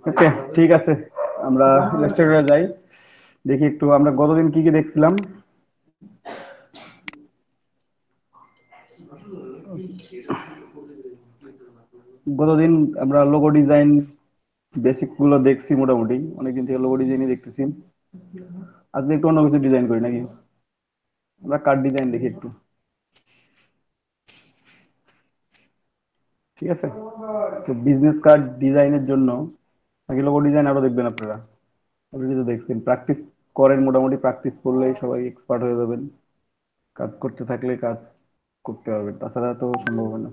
ওকে, ঠিক আছে, আমরা ইলাস্ট্রেটরে যাই। দেখি একটু আমরা গতদিন কি কি দেখছিলাম। গতদিন আমরা লোগো ডিজাইন বেসিক গুলো দেখছি, মোটামুটি অনেকদিন থেকে লোগো ডিজাইনই দেখতেছি। আজকে একটু অন্য কিছু ডিজাইন করি নাকি, আমরা কার্ড ডিজাইন দেখি একটু। ঠিক আছে, তো বিজনেস কার্ড ডিজাইনের জন্য নাকি লোগো ডিজাইন আরো দেখবেন আপনারা? অলরেডি তো দেখছেন, প্র্যাকটিস করেন, মোটামুটি প্র্যাকটিস করলেই সবাই এক্সপার্ট হয়ে যাবেন। কাজ করতে থাকলে কাজ করতে পারবেন, তাছাড়া তো সম্ভব হয় না।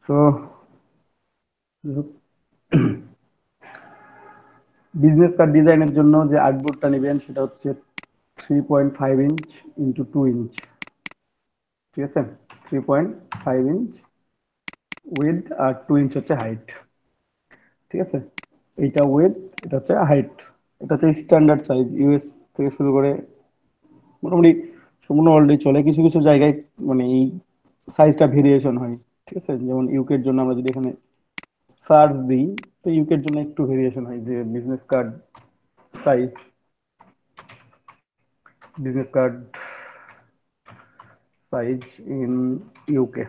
তো বিজনেস কার্ড ডিজাইনের জন্য যে আর্টবোর্ডটা নেবেন সেটা হচ্ছে 3.5 ইঞ্চ ইন্টু 2 ইঞ্চ। ঠিক আছে, 3.5 ইঞ্চ উইথ আর 2 ইঞ্চ হচ্ছে হাইট। ঠিক আছে, এইটা উইথ, এটা হচ্ছে হাইট। এটা হচ্ছে স্ট্যান্ডার্ড সাইজ, ইউএস থেকে শুরু করে মোটামুটি সম্পূর্ণ ওয়ার্ল্ডে চলে। কিছু কিছু জায়গায় মানে এই সাইজটা ভেরিয়েশন হয়। ঠিক আছে, যেমন ইউকের জন্য আমরা যদি এখানে সার্চ দিই, তো ইউকের জন্য একটু ভেরিয়েশন হয় যে business card size, business card size in UK,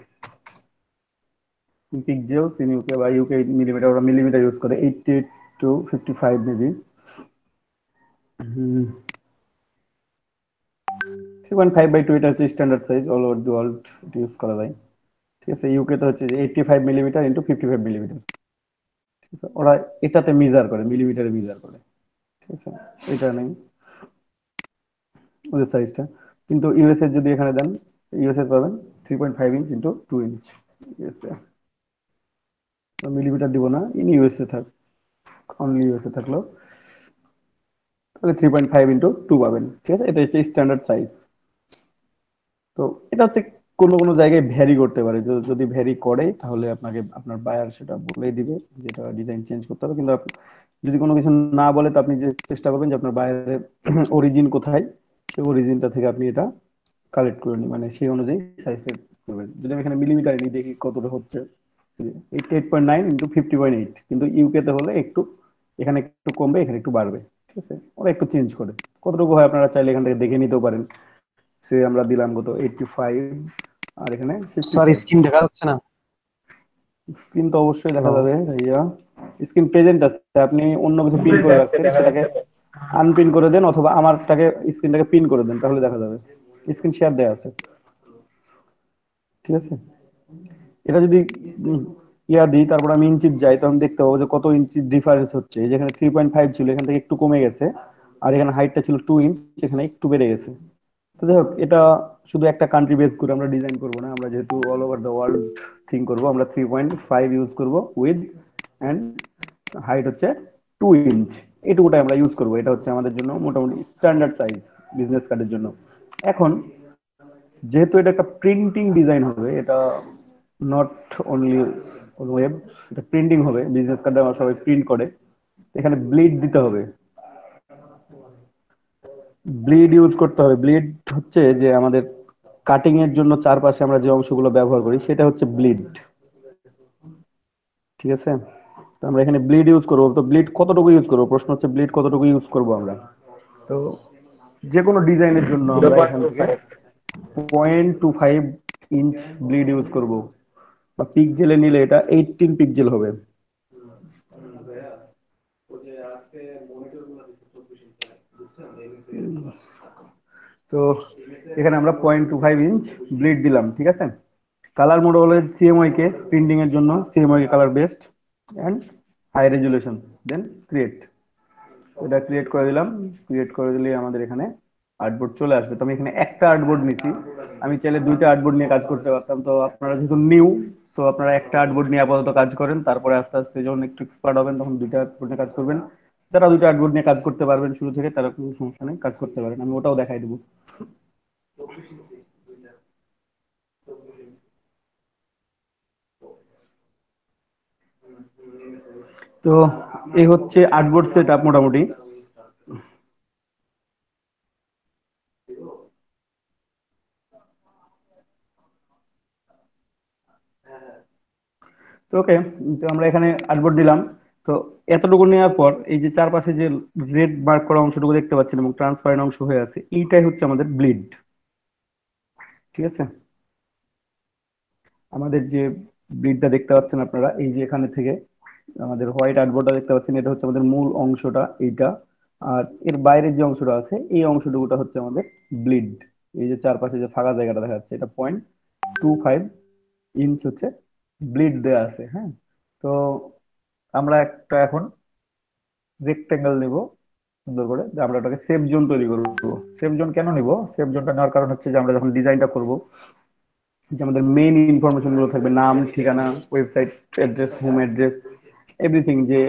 pixels in UK বা ইউকে মিলিমিটার, ওরা মিলিমিটার ইউজ করে, 88 to 55 মেবি। 3.5/2 এটা হচ্ছে standard size, all over the world এটা ইউজ করা যায়। ঠিক আছে, ইউকে তো হচ্ছে 85 মিলিমিটার ইন্টু 55 মিলিমিটার। ঠিক আছে, ওরা এটাতে মেজার করে, মিলিমিটারে মেজার করে। ঠিক আছে, এটা নেই ওদের সাইজটা। কিন্তু ইউএসএ যদি এখানে দেন, ইউএসএ পাবেন 3.5 inch into 2 inch. USA millimetre দিব না, ইন ইউএসএ থাক, অনলি ইউএসএ থাকলো, তাহলে 3.5 ইন্টু 2 পাবেন। ঠিক আছে, এটা হচ্ছে স্ট্যান্ডার্ড সাইজ। তো এটা হচ্ছে কোনো কোনো জায়গায় ভ্যারি করতে পারে, যদি ভ্যারি করে তাহলে আপনাকে আপনার বায়ার সেটা বলেই দিবে যেটা ডিজাইন চেঞ্জ করতে হবে। কিন্তু যদি কোনো কিছু না বলে, তো আপনি যে চেষ্টা করবেন যে আপনার বায়ারের অরিজিন কোথায়, সেই অরিজিনটা থেকে আপনি এটা কালেক্ট করে নিন, মানে সেই অনুযায়ী সাইজটা করবেন। যদি আমি এখানে মিলিমিটার নিই, দেখি কতটা হচ্ছে। 88.9 ইন্টু 50.8, কিন্তু ইউকেতে হলে একটু, এখানে একটু কমবে, এখানে একটু বাড়বে। ঠিক আছে, ওরা একটু চেঞ্জ করে। কতটুকু হয় আপনারা চাইলে এখান থেকে দেখে নিতেও পারেন। সে আমরা দিলাম কত, 85, আর এখানে স্যার 55। স্ক্রিন দেখা যাচ্ছে না। স্ক্রিন তো অবশ্যই দেখা হ্যালো। যাবে ভাইয়া, স্ক্রিন প্রেজেন্ট আছে। আপনি অন্য কিছু পিন করে রাখছেন, সেটাকে আনপিন করে দেন, অথবা আমারটাকে স্ক্রিনটাকে পিন করে দেন, তাহলে দেখা যাবে। স্ক্রিন শেয়ার দেওয়া আছে। ঠিক আছে, এটা যদি ইয়া দিই, তারপর আমি ইঞ্চিত যাই, তখন দেখতে পাবো যে কত ইঞ্চি ডিফারেন্স হচ্ছে। যেখানে 3.5 ছিল, এখান থেকে একটু কমে গেছে। আর এখানে হাইটটা ছিল 2 ইঞ্চ, এখানে একটু বেড়ে গেছে। তো যাই হোক, এটা শুধু একটা কান্ট্রি বেস করে আমরা ডিজাইন করবো না, আমরা যেহেতু all over the world think করবো, আমরা 3.5 ইউজ করবো উইথ অ্যান্ড হাইট হচ্ছে 2 ইঞ্চ। এটুকুটাই আমরা ইউজ করবো, এটা হচ্ছে আমাদের জন্য মোটামুটি স্ট্যান্ডার্ড সাইজ বিজনেস কার্ডের জন্য। এখন যেহেতু এটা একটা প্রিন্টিং ডিজাইন হবে, এটা নট অনলি ওয়েব, এটা প্রিন্টিং হবে। বিজনেস কার্ডে আমরা সবাই প্রিন্ট করে, এখানে ব্লিড দিতে হবে, ব্লিড ইউজ করতে হবে। ব্লিড হচ্ছে যে আমাদের কাটিং এর জন্য চারপাশে আমরা যে অংশগুলো ব্যবহার করি, সেটা হচ্ছে ব্লিড। ঠিক আছে, তো আমরা এখানে ব্লিড ইউজ করবো। তো ব্লিড কতটুকু ইউজ করবো, প্রশ্ন হচ্ছে ব্লিড কতটুকু ইউজ করবো আমরা। তো যে কোনো ডিজাইনের জন্য জিরো আমরা পয়েন্ট এখান টু থেকে ফাইভ 0.25 ইঞ্চ ব্লিড ইউজ করব, বা পিকজেলে নিলে এটা 18 পিক্সেল হবে। তো এখানে আমরা 0.25 ইঞ্চ ব্লিড দিলাম। ঠিক আছে, কালার মোড হলো সিএমওয়াই কে, প্রিন্টিং এর জন্য সিএমওয়াই কে colour best and high resolution, then create. এটা ক্রিয়েট করে দিলাম। ক্রিয়েট করে দিলে আমাদের এখানে আর্টবোর্ড চলে আসবে। তো আমি এখানে একটা আর্টবোর্ড নিচ্ছি, আমি চাইলে দুইটা আর্টবোর্ড নিয়ে কাজ করতে পারতাম। তো আপনারা যেহেতু নিউ, তো আপনারা একটা আর্টবোর্ড নিয়ে আপাতত কাজ করেন, তারপরে আস্তে আস্তে যখন একটু এক্সপার্ট হবেন, তখন দুইটা আর্টবোর্ড নিয়ে কাজ করবেন। যারা দুইটা আর্টবোর্ড নিয়ে কাজ করতে পারবেন শুরু থেকে, তারা কোনো সমস্যা নেই, কাজ করতে পারেন, আমি ওটাও দেখাই দেবো। তো এই হচ্ছে আর্টবোর্ড সেট আপ মোটামুটি। তো ওকে, তো আমরা এখানে আর্টবোর্ড দিলাম। তো তো এতটুকু নেওয়ার পর এই যে চারপাশে যে রেড মার্ক করা অংশটুকু দেখতে পাচ্ছেন এবং ট্রান্সপারেন্ট অংশ হয়ে আছে, এইটাই হচ্ছে আমাদের ব্লিড। ঠিক আছে, আমাদের যে ব্লিডটা দেখতে পাচ্ছেন আপনারা, এই যে এখানে থেকে আমাদের হোয়াইট আর্টবোর্ডটা দেখতে পাচ্ছেন, এটা হচ্ছে আমাদের মূল অংশটা এইটা। আর এর বাইরের যে অংশটা আছে, এই অংশটুকুটা হচ্ছে আমাদের ব্লিড। এই যে চারপাশে যে ফাঁকা জায়গাটা দেখা যাচ্ছে, এটা 0.25 ইঞ্চ হচ্ছে ব্লিড দেয়া আছে। হ্যাঁ, তো আমরা একটা এখন রেক্টেঙ্গেল নিব সুন্দর করে, যে আমরা ওটাকে সেফ জোন তৈরি করবো। সেফ জোন কেন নিব? সেফ জোনটা নেওয়ার কারণ হচ্ছে যে আমরা যখন ডিজাইনটা করব, যে আমাদের মেইন ইনফরমেশন গুলো থাকবে, নাম, ঠিকানা, website address, home address, everything, যে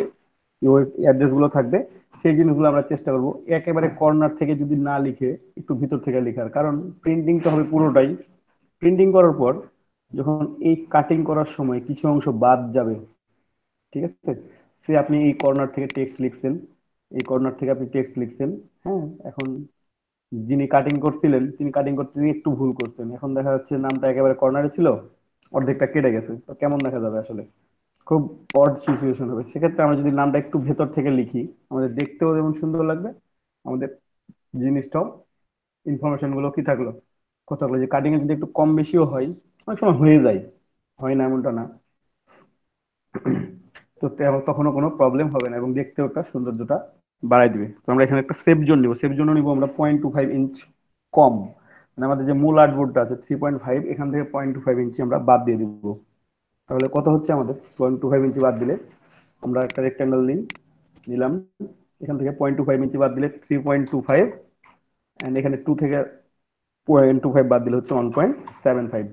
অ্যাড্রেস গুলো থাকবে, সেই জিনিসগুলো আমরা চেষ্টা করব একেবারে কর্নার থেকে যদি না লিখে একটু ভিতর থেকে লেখার। কারণ প্রিন্টিংটা হবে পুরোটাই। প্রিন্টিং করার পর যখন এই কাটিং করার সময় কিছু অংশ বাদ যাবে, ঠিক আছে, সে আপনি এই কর্নার থেকে টেক্সট লিখছেন, এই কর্নার থেকে আপনি টেক্সট লিখছেন। হ্যাঁ, এখন যিনি কাটিং করছিলেন, তিনি কাটিং করতে গিয়ে একটু ভুল করছেন, এখন দেখা যাচ্ছে নামটা একেবারে কর্নারে ছিল, অর্ধেকটা কেটে গেছে, তো কেমন দেখা যাবে আসলে? খুব অড সিচুয়েশন হবে। সেক্ষেত্রে আমরা যদি নামটা একটু ভেতর থেকে লিখি, আমাদের দেখতেও যেমন সুন্দর লাগবে, আমাদের জিনিসটাও, ইনফরমেশন গুলো কি থাকলো, কথা হলো যে কাটিং এ যদি একটু কম বেশিও হয়, অনেক সময় হয়ে যায়, হয় না এমনটা না, তো তখনও কোনো প্রবলেম হবে না এবং দেখতেও একটা সৌন্দর্যটা বাড়াই দিবে। তো আমরা এখানে একটা সেফ জোন নিব, সেফ জোনও নিব আমরা 0.25 ইঞ্চ কম, মানে আমাদের যে মূল আর্টবোর্ডটা আছে 3.5, এখান থেকে 0.25 ইঞ্চি আমরা বাদ দিয়ে দিব। তাহলে কত হচ্ছে আমাদের? 0.25 ইঞ্চি বাদ দিলে আমরা একটা রেক্টাঙ্গেল নিলাম, এখান থেকে 0.25 ইঞ্চি বাদ দিলে 3.25, অ্যান্ড এখানে 2 থেকে 0.25 বাদ দিলে হচ্ছে 1.75।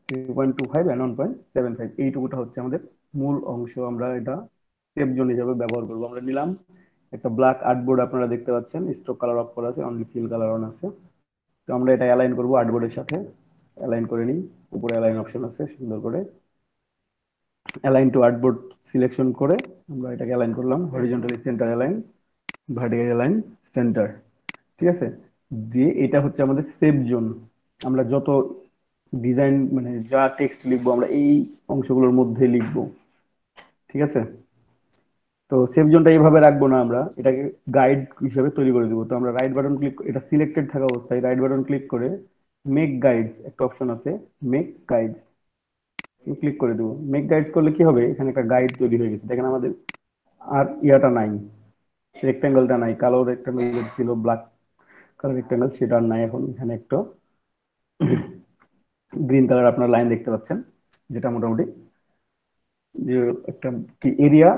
3.25 অ্যান্ড 1.75, এইটুকুটা হচ্ছে আমাদের মূল অংশ। আমরা এটা সেফ জোন হিসাবে ব্যবহার করবো। আমরা নিলাম একটা ব্ল্যাক আর্টবোর্ড, আপনারা দেখতে পাচ্ছেন স্ট্রোক কালার অফ করা আছে, অনলি ফিল কালার অন আছে। তো আমরা এটা অ্যালাইন করবো আর্টবোর্ডের সাথে, অ্যালাইন করে নিই। উপরে অ্যালাইন অপশন আছে, সুন্দর করে অ্যালাইন টু আর্টবোর্ড সিলেকশন করে আমরা এটাকে অ্যালাইন করলাম, horizontally centre align, vertical align, centre. ঠিক আছে, দিয়ে এটা হচ্ছে আমাদের সেফ জোন। আমরা যত ডিজাইন মানে যা টেক্সট লিখবো আমরা এই অংশগুলোর মধ্যে লিখবো। ঠিক আছে, তো সেভ জোনটা এইভাবে রাখবো না, আমরা এটাকে গাইড হিসেবে তৈরি করে দিব। তো আমরা রাইট বাটন ক্লিক, এটা সিলেক্টেড থাকা অবস্থায় রাইট বাটন ক্লিক করে মেক গাইডস একটা অপশন আছে, মেক গাইডস ক্লিক করে দেবো। মেক গাইডস করলে কি হবে, এখানে একটা গাইড তৈরি হয়ে গেছে। দেখেন আমাদের আর ইয়াটা নাই, রেক্টাঙ্গেলটা নাই, কালো রেক্টাঙ্গেল ছিল, ব্ল্যাক কালার রেক্টাঙ্গেল, সেটা আর নাই। এখন এখানে একটা গ্রিন কালার আপনার লাইন দেখতে পাচ্ছেন, যেটা মোটামুটি যে একটা কি এরিয়া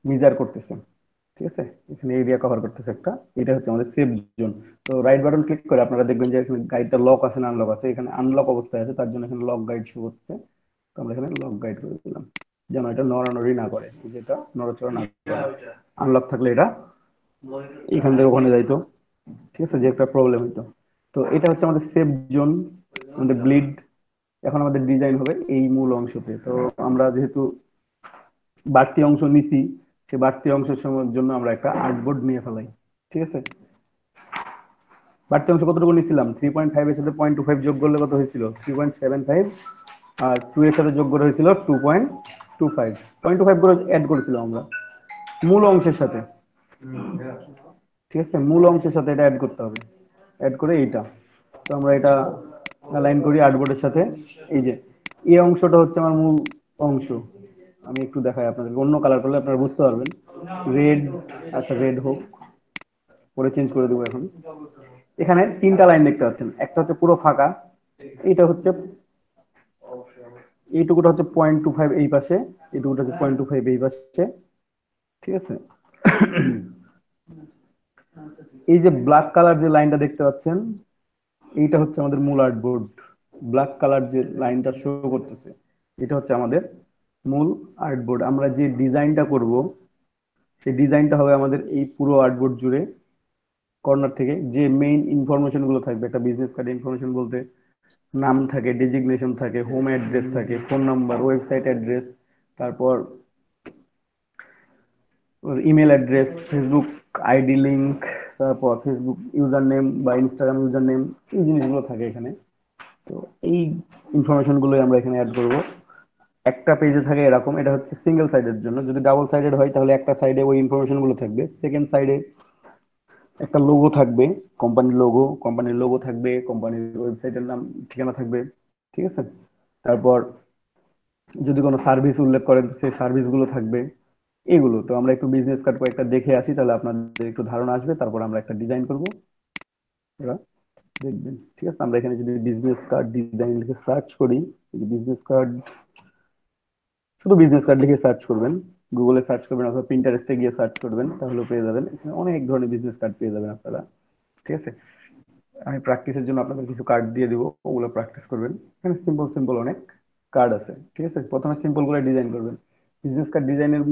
মেজার করতেছে। ঠিক আছে, এখানে এরিয়া কভার করতেছে একটা, এটা হচ্ছে আমাদের সেভ জোন। তো রাইট বাটন ক্লিক করে আপনারা দেখবেন যে এখানে গাইডটা লক আছে না আনলক আছে, এখানে আনলক অবস্থায় আছে, তার জন্য এখানে লক গাইড শো করছে। তো আমরা এখানে লক গাইড করে দিলাম, যেন এটা নড়ানড়ি না করে, যেটা নড়াচড়া না করে। আনলক থাকলে এটা এখান থেকে ওখানে যাইতো, ঠিক আছে, যে একটা প্রবলেম হইতো। তো এটা হচ্ছে আমাদের সেভ জোন, আমাদের ব্লিড। এখন আমাদের ডিজাইন হবে এই মূল অংশতে। তো আমরা যেহেতু বাড়তি অংশ নিছি, সে বাড়তি অংশের জন্য আমরা একটা আর্টবোর্ড নিয়ে ফেলাই। ঠিক আছে, বাড়তি অংশ কতটুকু নিছিলাম? 3.5 এর সাথে 0.25 যোগ করলে কত হয়েছিল? 3.75। আর 2 এর সাথে যোগ করে হয়েছিল 2.25, 0.25 করে অ্যাড করেছিলাম আমরা মূল অংশের সাথে। ঠিক আছে, মূল অংশের সাথে এটা অ্যাড করতে হবে, অ্যাড করে এইটা। তো আমরা এটা অ্যালাইন করি আর্টবোর্ডের সাথে। এই যে এই অংশটা হচ্ছে আমার মূল অংশ। আমি একটু দেখাই আপনাদের, অন্য কালার করলে আপনারা বুঝতে পারবেন। রেড, আচ্ছা রেড হোক, পরে চেঞ্জ করে দেবো এখন। এখানে তিনটা লাইন দেখতে পাচ্ছেন, একটা হচ্ছে পুরো ফাঁকা, এইটা হচ্ছে, এইটুকুটা হচ্ছে 0.25 এই পাশে, এইটুকুটা হচ্ছে 0.25 এই পাশে। ঠিক আছে, এই যে ব্ল্যাক কালার যে লাইনটা দেখতে পাচ্ছেন, এইটা হচ্ছে আমাদের মূল আর্টবোর্ড। ব্ল্যাক কালার যে লাইনটা শো করতেছে, এটা হচ্ছে আমাদের মূল আর্টবোর্ড। আমরা যে ডিজাইনটা করব, সেই ডিজাইনটা হবে আমাদের এই পুরো আর্টবোর্ড জুড়ে। কর্নার থেকে যে মেইন ইনফরমেশন গুলো থাকবে, একটা বিজনেস কার্ড ইনফরমেশন বলতে নাম থাকে, ডেজিগনেশন থাকে, হোম অ্যাড্রেস থাকে, ফোন নাম্বার, ওয়েবসাইট অ্যাড্রেস, তারপর email address, Facebook ID link, তারপর ফেসবুক ইউজার নেম বা ইনস্টাগ্রাম ইউজার নেম, এই জিনিসগুলো থাকে এখানে। তো এই ইনফরমেশন গুলোই আমরা এখানে অ্যাড করব। একটা পেজে থাকে এরকম, এটা হচ্ছে সিঙ্গেল সাইডের জন্য। যদি ডাবল সাইডেড হয় তাহলে একটা সাইডে ওই ইনফরমেশন গুলো থাকবে, সেকেন্ড সাইডে একটা লোগো থাকবে, কোম্পানির লোগো থাকবে, কোম্পানির ওয়েবসাইটের নাম, ঠিকানা থাকবে। ঠিক আছে। তারপর যদি কোনো সার্ভিস উল্লেখ করেন সেই সার্ভিস গুলো থাকবে। এগুলো তো আমরা একটু বিজনেস কার্ড কয়েকটা দেখে আসি, তাহলে আপনাদের একটু ধারণা আসবে, তারপর আমরা একটা ডিজাইন করব। এরা দেখবেন। ঠিক আছে, আমরা এখানে যদি বিজনেস কার্ড ডিজাইন লিখে সার্চ করি, বিজনেস কার্ড, শুধু বিজনেস কার্ড লিখে সার্চ করবেন, গুগলে সার্চ করবেন অথবা পিন্টারেস্টে গিয়ে সার্চ করবেন, তাহলে পেয়ে যাবেন। এখানে অনেক ধরনের বিজনেস কার্ড পেয়ে যাবেন আপনারা। ঠিক আছে। আমি প্র্যাকটিসের জন্য আপনাদের কিছু কার্ড দিয়ে দিব, ওগুলো প্র্যাকটিস করবেন। এখানে সিম্পল সিম্পল অনেক কার্ড আছে। ঠিক আছে, প্রথমে সিম্পল করে ডিজাইন করবেন। বিজনেস কার্ড ডিজাইনের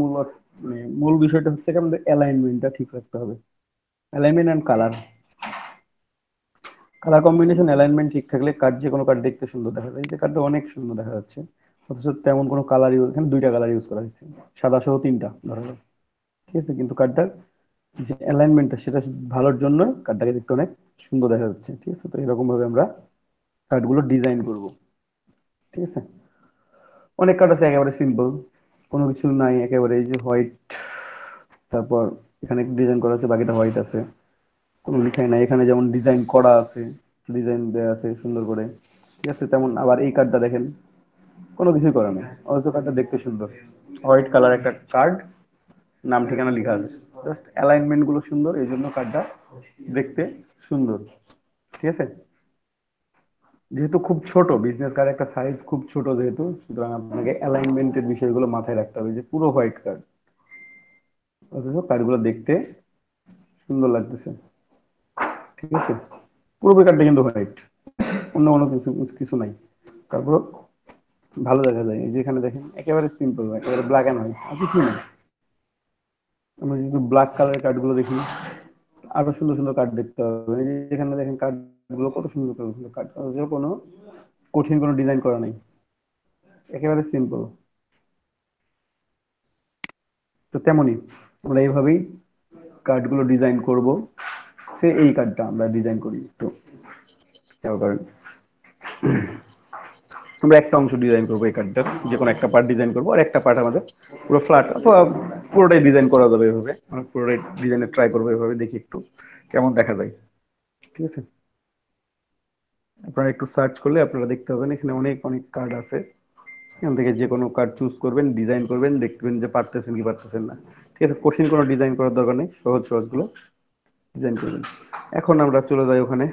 মানে মূল বিষয়টা হচ্ছে কি, আমাদের অ্যালাইনমেন্টটা ঠিক রাখতে হবে। Alignment and colour, colour combination alignment ঠিক থাকলে কার্ড, যে কোনো কার্ড দেখতে সুন্দর দেখা যায়। এই যে কার্ডটা অনেক সুন্দর দেখা যাচ্ছে, অথচ তেমন কোনো কালার ইউজ, এখানে দুইটা কালার ইউজ করা হয়েছে, সাদা সহ তিনটা ধরা যাক। ঠিক আছে, কিন্তু কার্ডটার যে অ্যালাইনমেন্টটা সেটা ভালোর জন্য কার্ডটাকে দেখতে অনেক সুন্দর দেখা যাচ্ছে। ঠিক আছে, তো এরকম ভাবে আমরা কার্ডগুলো ডিজাইন করব। ঠিক আছে। অনেক কার্ড আছে একেবারে সিম্পল, কোনো কিছু নাই, একেবারে এই যে হোয়াইট, তারপর এখানে ডিজাইন করা আছে, বাকিটা হোয়াইট আছে, কোনো লিখাই নাই। এখানে যেমন ডিজাইন করা আছে, ডিজাইন দেওয়া আছে সুন্দর করে। ঠিক আছে, তেমন আবার এই কার্ডটা দেখেন, কোনো কিছুই করা নেই, অথচ কার্ডটা দেখতে সুন্দর। হোয়াইট কালার একটা কার্ড, নাম ঠিকানা লেখা আছে, জাস্ট অ্যালাইনমেন্ট গুলো সুন্দর, এই জন্য কার্ডটা দেখতে সুন্দর। ঠিক আছে। যেহেতু খুব ছোট, বিজনেস কার্ড একটা সাইজ খুব ছোট যেহেতু, সুতরাং আপনাকে অ্যালাইনমেন্টের বিষয়গুলো মাথায় রাখতে হবে। যে পুরো হোয়াইট কার্ড, অথচ কার্ডগুলো দেখতে সুন্দর লাগতেছে। ঠিক আছে, পুরো কার্ডটা কিন্তু হোয়াইট, অন্য কোনো কিছু কিছু নাই, তারপর ভালো দেখা যায়। এই যে এখানে দেখেন একেবারে সিম্পল, একেবারে ব্ল্যাক এন্ড হোয়াইট, আর কিছু নেই। আমরা যদি ব্ল্যাক কালারের কার্ডগুলো দেখি, আরো সুন্দর সুন্দর কার্ড দেখতে হবে। এই যে এখানে দেখেন কার্ডগুলো কত সুন্দর সুন্দর কার্ড, কোনো কঠিন কোনো ডিজাইন করা নেই, একেবারে সিম্পল। তো তেমনই আমরা এইভাবেই কার্ডগুলো ডিজাইন করব। সে এই কার্ডটা আমরা ডিজাইন করি, তো খেয়াল করেন, আমরা একটা অংশ ডিজাইন করবো এই কার্ডটার, যে কোনো একটা পার্ট ডিজাইন করবো, আর একটা পার্ট আমাদের পুরো ফ্ল্যাট অথবা পুরোটাই ডিজাইন করা যাবে এভাবে। আমরা পুরোটাই ডিজাইনে ট্রাই করবো এভাবে, দেখি একটু কেমন দেখা যায়। ঠিক আছে, আপনারা একটু সার্চ করলে আপনারা দেখতে পাবেন এখানে অনেক অনেক কার্ড আছে। এখান থেকে যে কোনো কার্ড চুজ করবেন, ডিজাইন করবেন, দেখবেন যে পারতেছেন কি পারতেছেন না। ঠিক আছে, কঠিন কোনো ডিজাইন করার দরকার নেই, সহজ সহজ গুলো ডিজাইন করবেন। এখন আমরা চলে যাই ওখানে,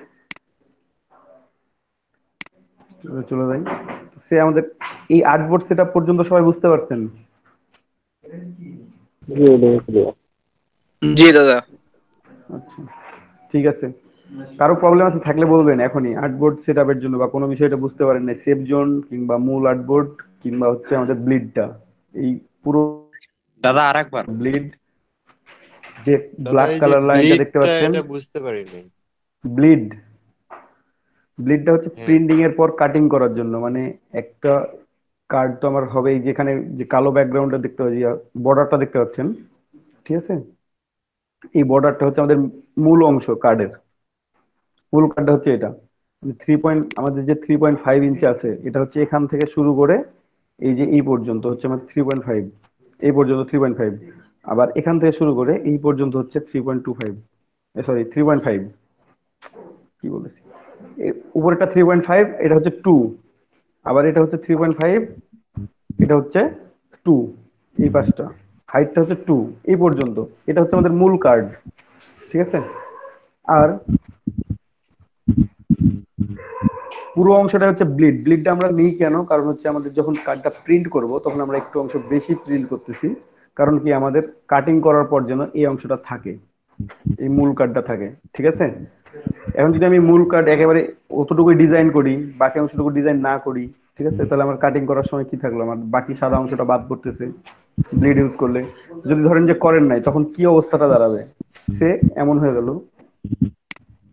চলে যাই। সে আমাদের এই আর্টবোর্ড সেট আপ পর্যন্ত সবাই বুঝতে পারছেন? জি জি। জি দাদা। আচ্ছা, ঠিক আছে। কারো প্রবলেম আছে থাকলে বলবেন এখনই, আর্টবোর্ড সেট আপের জন্য বা কোনো বিষয়টা বুঝতে পারেন না, সেফ জোন কিংবা মূল আর্টবোর্ড কিংবা হচ্ছে আমাদের ব্লিডটা, এই পুরো দাদা আরেকবার। ব্লিড, যে দাদা ব্ল্যাক এই যে কালার লাইনটা দেখতে ব্লিডটা পাচ্ছেন, এটা বুঝতে পারিনি। ব্লিড, ব্লিডটা হচ্ছে হ্যাঁ। প্রিন্টিং এর পর কাটিং করার জন্য। মানে একটা কার্ড তো আমার হবে, যেখানে যে কালো ব্যাকগ্রাউন্ডটা দেখতে পাচ্ছি, বর্ডারটা দেখতে পাচ্ছেন, ঠিক আছে, এই বর্ডারটা হচ্ছে আমাদের মূল অংশ কার্ডের। মূল কার্ডটা হচ্ছে এটা, আমাদের যে 3.5 ইঞ্চি আছে, এটা হচ্ছে এখান থেকে শুরু করে এই যে এই পর্যন্ত হচ্ছে আমার 3.5, এই পর্যন্ত 3.5, আবার এখান থেকে শুরু করে এই পর্যন্ত হচ্ছে 3.25, সরি 3.5, কি বলেছি, উপরেটা 3.5, এটা হচ্ছে 2, আবার এটা হচ্ছে 3.5, এটা হচ্ছে 2, এই পাঁচটা, হাইটটা হচ্ছে 2, এই পর্যন্ত। এটা হচ্ছে আমাদের মূল কার্ড। ঠিক আছে, আর পুরো অংশটা হচ্ছে ব্লিড। ব্লিডটা আমরা নিই কেন, কারণ হচ্ছে আমাদের যখন কার্ডটা প্রিন্ট করব তখন আমরা একটু অংশ বেশি প্রিন্ট করতেছি, কারণ কি আমাদের কাটিং করার পর যেন এই অংশটা থাকে, এই মূল কার্ডটা থাকে। ঠিক আছে, এখন যদি আমি মূল কার্ড একেবারে অতটুকুই ডিজাইন করি, বাকি অংশটুকু ডিজাইন না করি, ঠিক আছে, তাহলে আমার কাটিং করার সময় কি থাকলো, আমার বাকি সাদা অংশটা বাদ পড়তেছে ব্লিড ইউজ করলে। যদি ধরেন যে করেন নাই, তখন কি অবস্থাটা দাঁড়াবে, সে এমন হয়ে গেল।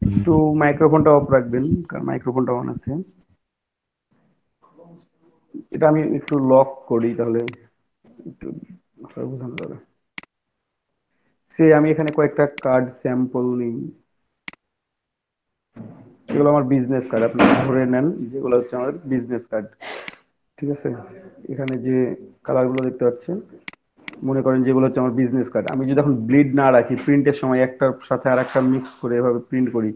একটু মাইক্রোফোনটা অফ রাখবেন, কারণ মাইক্রোফোনটা অন আছে। এটা আমি একটু লক করি, তাহলে একটু বোঝানো যাবে। সে আমি এখানে কয়েকটা কার্ড স্যাম্পল নিই, এগুলো আমার বিজনেস কার্ড, আপনি ধরে নেন যেগুলো হচ্ছে আমার বিজনেস কার্ড। ঠিক আছে, এখানে যে কালার গুলো দেখতে পাচ্ছেন, মনে করেন যেগুলো হচ্ছে আমার বিজনেস কার্ড, আমি যদি এখন ব্লিড না রাখি, প্রিন্টের সময় একটার সাথে আর একটা মিক্স করে এভাবে প্রিন্ট করি,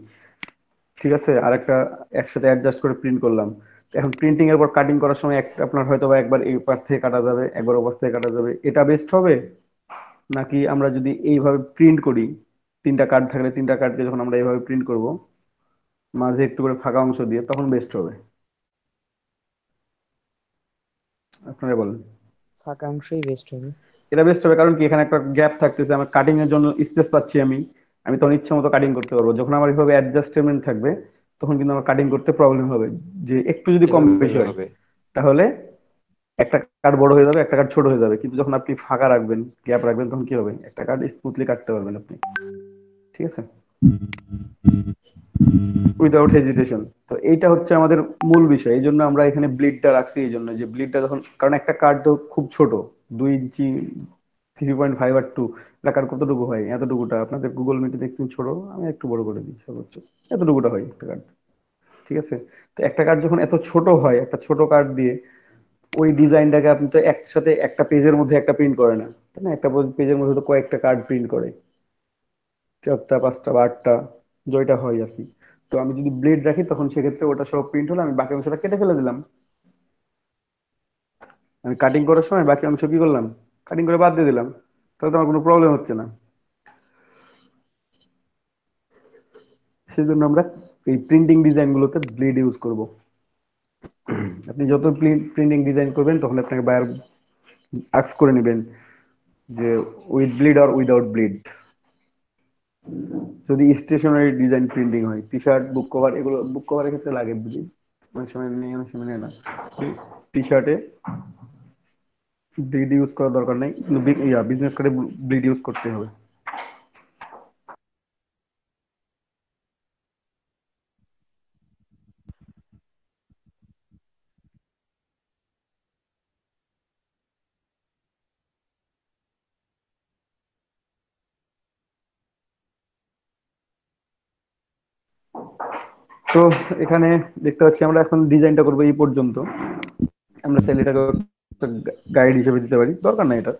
ঠিক আছে, আর একটা একসাথে অ্যাডজাস্ট করে প্রিন্ট করলাম, এখন প্রিন্টিং এর পর কাটিং করার সময় একটা আপনার হয়তো বা একবার এই পাশ থেকে কাটা যাবে, একবার ওপাশ থেকে কাটা যাবে, এটা বেস্ট হবে, নাকি আমরা যদি এইভাবে প্রিন্ট করি, তিনটা কার্ড থাকলে তিনটা কার্ডকে যখন আমরা এইভাবে প্রিন্ট করব মাঝে একটু করে ফাঁকা অংশ দিয়ে, তখন বেস্ট হবে? আপনারা বলেন। ফাঁকা অংশই বেস্ট হবে। এটা বেস্ট হবে, কারণ কি এখানে একটা গ্যাপ থাকতেছে, আমার কাটিং এর জন্য স্পেস পাচ্ছি, আমি আমি তখন ইচ্ছা মতো কাটিং করতে পারবো। যখন আমার এইভাবে অ্যাডজাস্টমেন্ট থাকবে তখন কিন্তু আমার কাটিং করতে প্রবলেম হবে, যে একটু যদি কম বেশি হয় হবে। তাহলে একটা কার্ড বড় হয়ে যাবে, একটা কার্ড ছোট হয়ে যাবে, কিন্তু যখন আপনি ফাঁকা রাখবেন, গ্যাপ রাখবেন, তখন কি হবে, একটা কার্ড স্মুথলি কাটতে পারবেন আপনি। ঠিক আছে, উইদাউট হেজিটেশন। তো এইটা হচ্ছে আমাদের মূল বিষয়, এই জন্য আমরা এখানে ব্লিডটা রাখছি, এই জন্য যে ব্লিডটা যখন, কারণ একটা কার্ড তো খুব ছোট, 2 ইঞ্চি, 3.5 আর 2, এটা কার্ড কতটুকু হয়, এতটুকুটা আপনাদের গুগল মিটে দেখছেন ছোট, আমি একটু বড় করে দিই, সর্বোচ্চ এতটুকুটা হয় একটা কার্ড। ঠিক আছে, তো একটা কার্ড যখন এত ছোট হয়, একটা ছোট কার্ড দিয়ে ওই ডিজাইনটাকে আপনি তো একসাথে একটা পেজের মধ্যে একটা প্রিন্ট করে না, তাই না, একটা পেজের মধ্যে তো কয়েকটা কার্ড প্রিন্ট করে, 4টা 5টা বা 8টা, জয়টা হয় আর কি। তো আমি যদি ব্লেড রাখি তখন সেক্ষেত্রে ওটা সব প্রিন্ট হলো, আমি বাকি অংশটা কেটে ফেলে দিলাম, আমি কাটিং করার সময় বাকি অংশ কি করলাম, কাটিং করে বাদ দিয়ে দিলাম, তাহলে তো আমার কোনো প্রবলেম হচ্ছে না। সেই জন্য আমরা এই প্রিন্টিং ডিজাইন গুলোতে ব্লেড ইউজ করব। আপনি যত প্রিন্টিং ডিজাইন করবেন তখন আপনাকে বায়ার আস্ক করে নেবেন যে উইথ ব্লিড আর উইদাউট ব্লিড। যদি স্টেশনারি ডিজাইন প্রিন্টিং হয়, টি শার্ট, বুক কভার, এগুলো বুক কভারের ক্ষেত্রে লাগে ব্লিড, অনেক সময় নেই, অনেক সময় নেই না। টি শার্টে ব্লিড ইউজ করার দরকার নেই, কিন্তু বিজনেস করে ব্লিড ইউজ করতে হবে। তো এখানে দেখতে পাচ্ছি আমরা এখন ডিজাইনটা করবো এই পর্যন্ত, আমরা চাইলে এটাকে গাইড হিসেবে দিতে পারি, দরকার নাই এটা।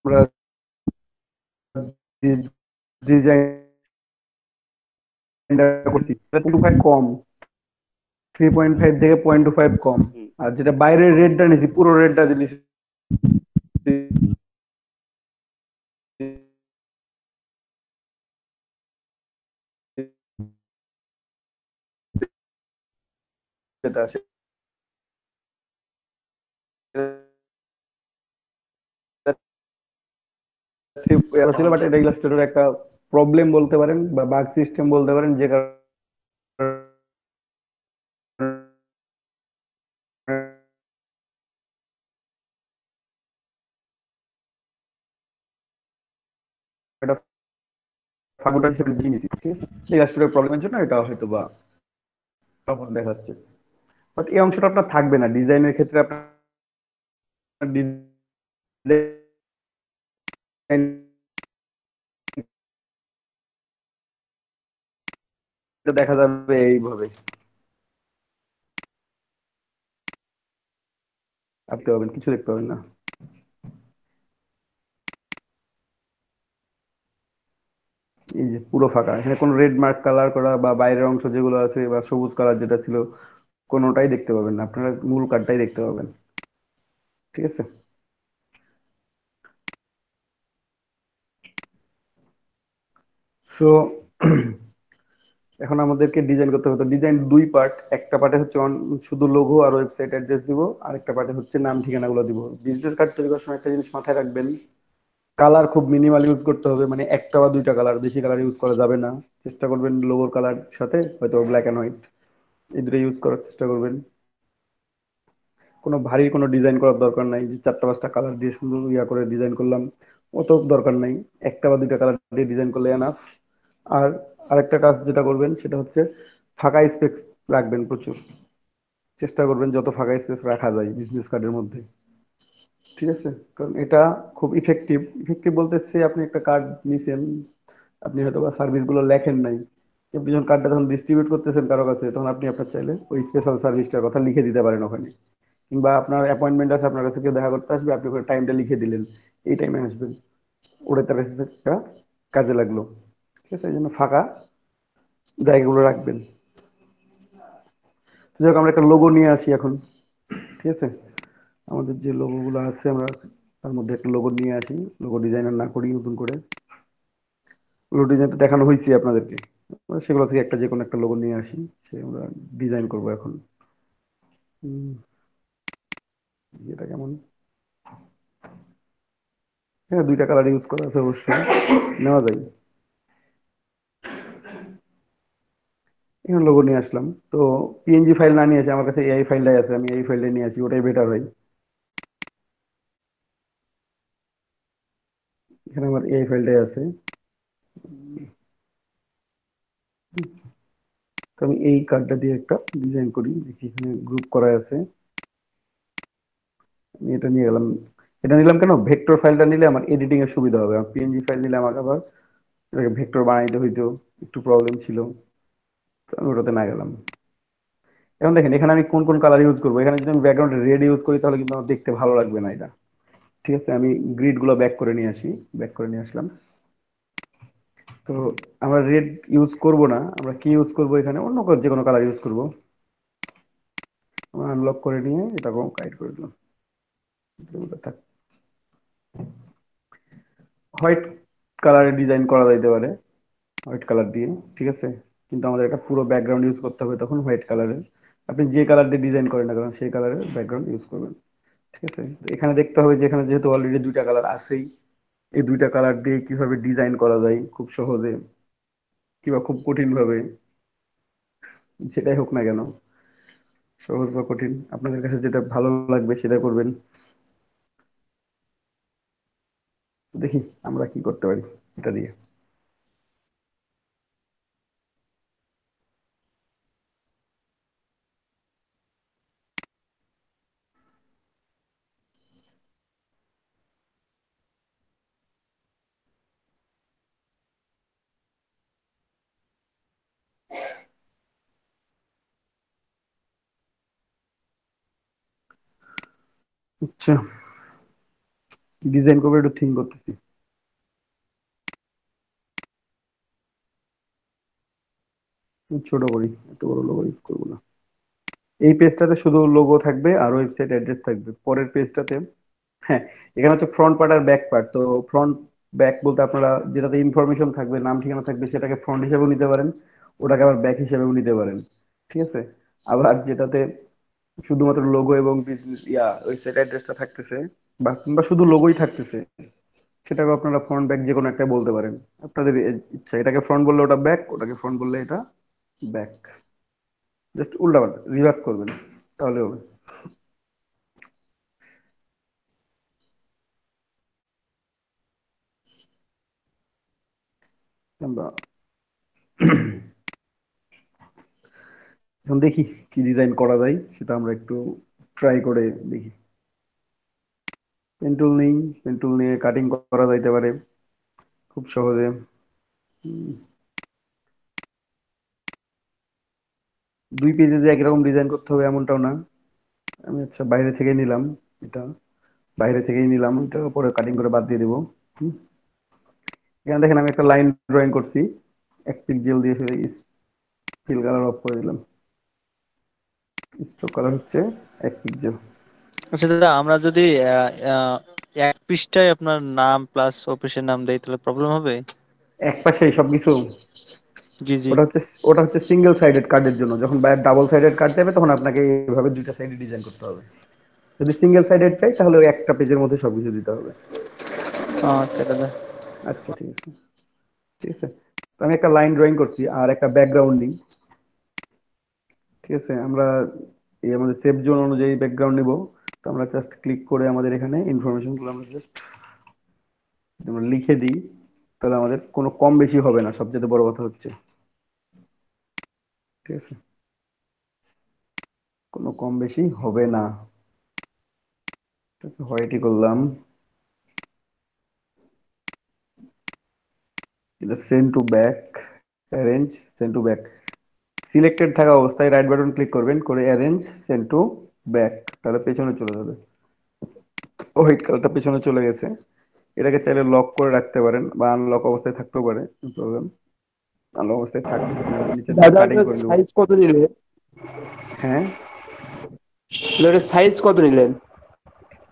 আমরা ডিজাইনটা করছি 2.5 কম, 3.5 থেকে 0.25 কম, আর যেটা বাইরের রেটটা নিয়েছি পুরো রেটটা দিয়েছি যেটা আছে ছিল, বাট এটা ইলাস্ট্রেটর একটা প্রবলেম বলতে পারেন বা বাগ সিস্টেম বলতে পারেন, যে কারণে এটা ফাগুটা হিসেবে দিয়ে নিয়েছি। ঠিক আছে, ইলাস্ট্রেটর প্রবলেমের জন্য এটা হয়তো বা তখন দেখাচ্ছে, বাট এই অংশটা আপনার থাকবে না ডিজাইনের ক্ষেত্রে, আপনার ডিজাইন দেখা যাবে এইভাবে, আপনি পাবেন, কিছু দেখতে পাবেন না। এই যে পুরো ফাঁকা, এখানে কোনো রেড মার্ক কালার করা বা বাইরের অংশ যেগুলো আছে বা সবুজ কালার যেটা ছিল, কোনোটাই দেখতে পাবেন না, আপনারা মূল কার্ডটাই দেখতে পাবেন। ঠিক আছে, সো এখন আমাদেরকে ডিজাইন করতে হবে। তো ডিজাইন দুই পার্ট, একটা পার্টে হচ্ছে শুধু লোগো আর ওয়েবসাইট অ্যাড্রেস দিব, আরেকটা পার্টে হচ্ছে নাম ঠিকানাগুলো দিব। বিজনেস কার্ড তৈরি করার সময় একটা জিনিস মাথায় রাখবেন, কালার খুব মিনিমাল ইউজ করতে হবে, মানে একটা বা দুইটা কালার, বেশি কালার ইউজ করা যাবে না। চেষ্টা করবেন লোগোর কালার সাথে হয়তো ব্ল্যাক এন্ড হোয়াইট, এই দুটো ইউজ করার চেষ্টা করবেন। কোনো ভারী কোনো ডিজাইন করার দরকার নাই, যে 4টা 5টা কালার দিয়ে সুন্দর করে ডিজাইন করলাম, অত দরকার নাই, একটা বা দুইটা কালার দিয়ে ডিজাইন করলে এনাফ। আর আরেকটা কাজ যেটা করবেন সেটা হচ্ছে ফাঁকা স্পেস রাখবেন প্রচুর, চেষ্টা করবেন যত ফাঁকা স্পেস রাখা যায় বিজনেস কার্ডের মধ্যে। ঠিক আছে, কারণ এটা খুব ইফেক্টিভ। ইফেক্টিভ বলতেছে আপনি একটা কার্ড নিছেন, আপনি হয়তো বা সার্ভিস গুলো লেখেন নাই, আপনি যখন কার্ডটা যখন ডিস্ট্রিবিউট করতেছেন কারো কাছে, তখন আপনি আপনার চাইলে ওই স্পেশাল সার্ভিসটার কথা লিখে দিতে পারেন ওখানে। কিংবা আপনার অ্যাপয়েন্টমেন্ট আছে, আপনার কাছে কেউ দেখা করতে আসবে, আপনি ওখানে টাইমটা লিখে দিলেন, এই টাইমে আসবেন, ওটা তার কাছে একটা কাজে লাগলো। ঠিক আছে, এই জন্য ফাঁকা জায়গাগুলো রাখবেন। যাই হোক, আমরা একটা লোগো নিয়ে আসি এখন। ঠিক আছে, আমাদের যে লোগোগুলো আছে আমরা তার মধ্যে একটা লোগো নিয়ে আসি। লোগো ডিজাইনার না করি নতুন করে, লোগো ডিজাইন তো দেখানো হয়েছে আপনাদেরকে। আমরা সেগুলো থেকে একটা যে কোনো একটা লোগো নিয়ে আসি, সে আমরা ডিজাইন করব এখন। হুম, এটা কেমন? হ্যাঁ, দুইটা কালার ইউজ করা আছে অবশ্যই, নেওয়া যায়। এখানে লোগো নিয়ে আসলাম। তো পিএনজি ফাইল না নিয়ে আসি, আমার কাছে এআই ফাইলটাই আছে, আমি এই ফাইলটা নিয়ে আসি, ওটাই বেটার হয়। এখানে আমার এআই ফাইলটাই আছে। তো আমি এই কার্ডটা দিয়ে একটা ডিজাইন করি, দেখি এখানে গ্রুপ করা আছে। আমি এটা নিয়ে গেলাম। এটা নিলাম কেন, ভেক্টর ফাইলটা নিলে আমার এডিটিং এর সুবিধা হবে। পিএনজি ফাইল নিলে আমাকে আবার এটাকে ভেক্টর বানাইতে হইতো, একটু প্রবলেম ছিল, তো আমি ওটাতে না গেলাম। এখন দেখেন এখানে আমি কোন কোন কালার ইউজ করবো। এখানে যদি আমি ব্যাকগ্রাউন্ডে রেড ইউজ করি তাহলে কিন্তু আমার দেখতে ভালো লাগবে না এটা। ঠিক আছে, আমি গ্রিড গুলো ব্যাক করে নিয়ে আসি, ব্যাক করে নিয়ে আসলাম। তো আমরা রেড ইউজ করব না, আমরা কি ইউজ করব, এখানে অন্য যে কোনো কালার ইউজ করব। আমরা আনলক করে নিয়ে এটাকে গাইড করে দিলাম। হোয়াইট কালারের ডিজাইন করা যাইতে পারে, হোয়াইট কালার দিয়ে। ঠিক আছে, কিন্তু আমাদের একটা পুরো ব্যাকগ্রাউন্ড ইউজ করতে হবে তখন হোয়াইট কালারের। আপনি যে কালার দিয়ে ডিজাইন করেন না কারণ সেই কালারের ব্যাকগ্রাউন্ড ইউজ করবেন। ঠিক আছে, তো এখানে দেখতে হবে যে এখানে যেহেতু অলরেডি দুইটা কালার আছেই, এই দুইটা কালার দিয়ে কিভাবে ডিজাইন করা যায় খুব সহজে কিংবা খুব কঠিন ভাবে, সেটাই হোক না কেন, সহজ বা কঠিন আপনাদের কাছে যেটা ভালো লাগবে সেটা করবেন। দেখি আমরা কি করতে পারি এটা দিয়ে। আচ্ছা, ডিজাইন করবো একটু থিঙ্ক করতেছি। ছোট করি, এত বড় লোগো ইউজ করবো না। এই পেজটাতে শুধু লোগো থাকবে আর ওয়েবসাইট অ্যাড্রেস থাকবে। পরের পেজটাতে, হ্যাঁ, এখানে হচ্ছে ফ্রন্ট পার্ট আর ব্যাক পার্ট। তো ফ্রন্ট ব্যাক বলতে আপনারা যেটাতে ইনফরমেশন থাকবে, নাম ঠিকানা থাকবে, সেটাকে ফ্রন্ট হিসেবেও নিতে পারেন, ওটাকে আবার ব্যাক হিসেবেও নিতে পারেন। ঠিক আছে, আবার যেটাতে শুধুমাত্র লোগো এবং বিজনেস ওয়েবসাইট অ্যাড্রেসটা থাকতেছে, বা কিংবা শুধু লোগোই থাকতেছে, সেটাকে আপনারা ফ্রন্ট ব্যাক যে কোনো একটা বলতে পারেন, আপনাদের ইচ্ছা। এটাকে ফ্রন্ট বললে ওটা ব্যাক, ওটাকে ফ্রন্ট বললে এটা ব্যাক। জাস্ট উল্টাপাল্টা রিভার্স করবেন তাহলে হবে। আমরা এখন দেখি কি ডিজাইন করা যায়, সেটা আমরা একটু ট্রাই করে দেখি। পেন টুল নেই, পেন টুল নিয়ে কাটিং করা যাইতে পারে খুব সহজে। উম, দুই পেজে যে একরকম ডিজাইন করতে হবে এমনটাও না। আমি আচ্ছা বাইরে থেকে নিলাম, এটা বাইরে থেকেই নিলাম, এটা পরে কাটিং করে বাদ দিয়ে দেবো। হুম, এখানে দেখেন আমি একটা লাইন ড্রয়িং করছি, এক পিক্সেল দিয়ে ফিল কালার অফ করে দিলাম। স্ট্রোক কালার হচ্ছে 1 পিক্সেল। আচ্ছা দাদা, আমরা যদি আহ, আহ, এক পৃষ্ঠায় আপনার নাম প্লাস অফিসের নাম দেই তাহলে প্রবলেম হবে? এক পাশেই সবকিছু। জি জি। ওটা হচ্ছে ওটা হচ্ছে সিঙ্গেল সাইডেড কার্ডের জন্য। যখন বাইরে ডাবল সাইডেড কার্ড যাবে তখন আপনাকে এইভাবে দুইটা সাইডে ডিজাইন করতে হবে। যদি সিঙ্গেল সাইডেড চাই তাহলে ওই একটা পেজের মধ্যে সবকিছু দিতে হবে। আচ্ছা দাদা। আচ্ছা, ঠিক আছে। ঠিক আছে, তো আমি একটা লাইন ড্রয়িং করছি আর একটা ব্যাকগ্রাউন্ড নিই। ঠিক আছে, আমরা এই আমাদের সেভ জোন অনুযায়ী ব্যাকগ্রাউন্ড নিব। তো আমরা জাস্ট ক্লিক করে আমাদের এখানে ইনফরমেশন গুলো আমরা জাস্ট আমরা লিখে দিই, তাহলে আমাদের কোনো কম বেশি হবে না, সবচেয়ে বড় কথা হচ্ছে। ঠিক আছে, কোনো কম বেশি হবে না। হোয়াইটই করলাম। এটা send to back, arrange send to back. Selected থাকা অবস্থায় রাইট বাটন ক্লিক করবেন, করে অ্যারেঞ্জ সেন্ড টু ব্যাক, তাহলে পেছনে চলে যাবে। হোয়াইট কালারটা পেছনে চলে গেছে। এটাকে চাইলে লক করে রাখতে পারেন বা আনলক অবস্থায় থাকতেও পারে, প্রবলেম। আনলক অবস্থায় থাক, এখানে নিচে থেকে দাদা কাটিং ওটার করে নেব। সাইজ কত নিলেন? হ্যাঁ, ওটার সাইজ কত নিলেন?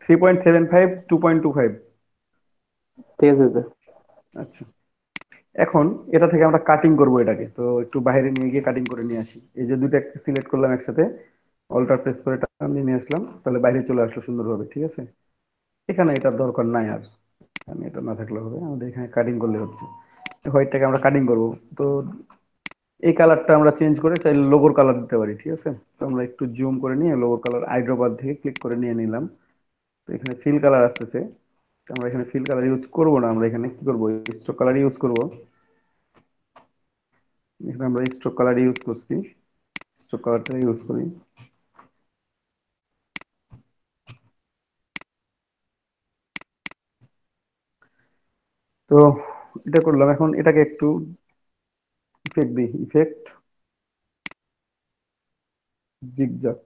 3.75, 2.25। ঠিক আছে দাদা। আচ্ছা, এখন এটা থেকে আমরা কাটিং করব এটাকে, তো একটু বাইরে নিয়ে গিয়ে কাটিং করে নিয়ে আসি। এই যে দুইটা সিলেক্ট করলাম একসাথে, অল্টার প্রেস করে টান দিয়ে নিয়ে আসলাম, তাহলে বাইরে চলে আসলো সুন্দরভাবে। ঠিক আছে, এখানে এটার দরকার নাই আর, এখানে এটা না থাকলে হবে, আমাদের এখানে কাটিং করলে হচ্ছে। হোয়াইটটাকে আমরা কাটিং করব, তো এই কালারটা আমরা চেঞ্জ করে চাইলে লোগোর কালার দিতে পারি। ঠিক আছে, তো আমরা একটু জুম করে নিয়ে লোগোর কালার আইড্রোবার থেকে ক্লিক করে নিয়ে নিলাম। তো এখানে ফিল কালার আসতেছে, তো আমরা এখানে ফিল কালার ইউজ করব না, আমরা এখানে কি করব, স্ট্রোক কালার ইউজ করব। এখানে আমরা স্ট্রোক কালার ইউজ করছি, স্ট্রোক কালারটা ইউজ করি। তো এটা করলাম, এখন এটাকে একটু ইফেক্ট দিই, ইফেক্ট জিগজ্যাগ।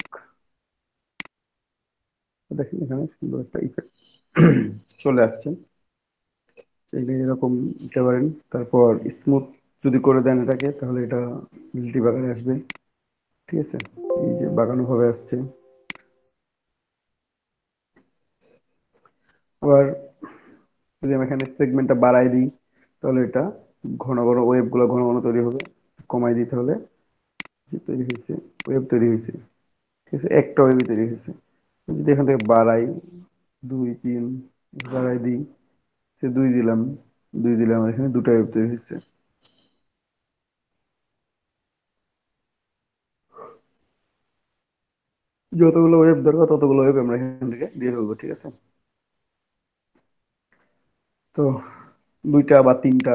দেখেন এখানে সুন্দর একটা ইফেক্ট চলে আসছে, চাইলে এরকম দিতে পারেন। তারপর স্মুথ যদি করে দেন এটাকে, তাহলে এটা মিল্টি বাগানে আসবে। ঠিক আছে, এই যে বাগানো ভাবে আসছে। আবার যদি আমি এখানে সেগমেন্টটা বাড়াই দিই, তাহলে এটা ঘন ঘন ওয়েব গুলো ঘন ঘন তৈরি হবে। কমাই দিতে হলে, যে তৈরি হয়েছে, ওয়েব তৈরি হয়েছে। ঠিক আছে, একটা ওয়েবই তৈরি হয়েছে। যদি এখান থেকে বাড়াই, 2 3 বাড়াই দিই, সে 2 দিলাম, 2 দিলাম, এখানে দুটো ওয়েব তৈরি হয়েছে। যতগুলো ওয়েব দরকার ততগুলো ওয়েব আমরা এখান থেকে দিয়ে ফেলবো। ঠিক আছে, তো 2টা বা 3টা,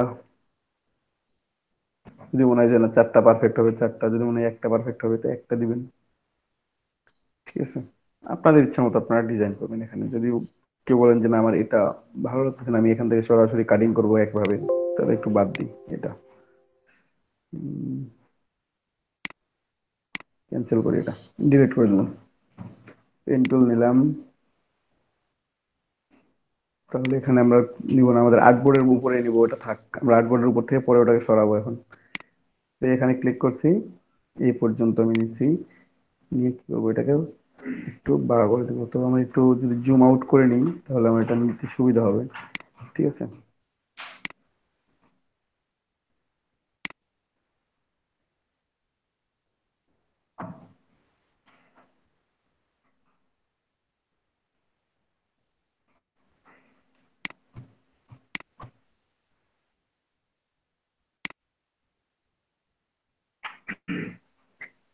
যদি মনে হয় যে না 4টা পারফেক্ট হবে 4টা, যদি মনে হয় একটা পারফেক্ট হবে তো একটা দিবেন। ঠিক আছে, আপনাদের ইচ্ছা মতো আপনারা ডিজাইন করবেন। এখানে যদি কেউ বলেন যে না আমার এটা ভালো লাগতেছে না, আমি এখান থেকে সরাসরি কাটিং করবো একভাবে, তাহলে একটু বাদ দিই, এটা ক্যান্সেল করি, এটা ডিলিট করে দিলাম। পেন টুল নিলাম, তাহলে এখানে আমরা নিব না, আমাদের আর্টবোর্ডের উপরে নিব, ওটা থাক, আমরা আর্টবোর্ডের উপর থেকে পরে ওটাকে সরাবো। এখন তো এখানে ক্লিক করছি, এই পর্যন্ত আমি নিচ্ছি, নিয়ে কি করবো, এটাকে একটু বাড়া করে দেবো। তো আমি একটু যদি জুম আউট করে নিই, তাহলে আমার এটা নিতে সুবিধা হবে। ঠিক আছে,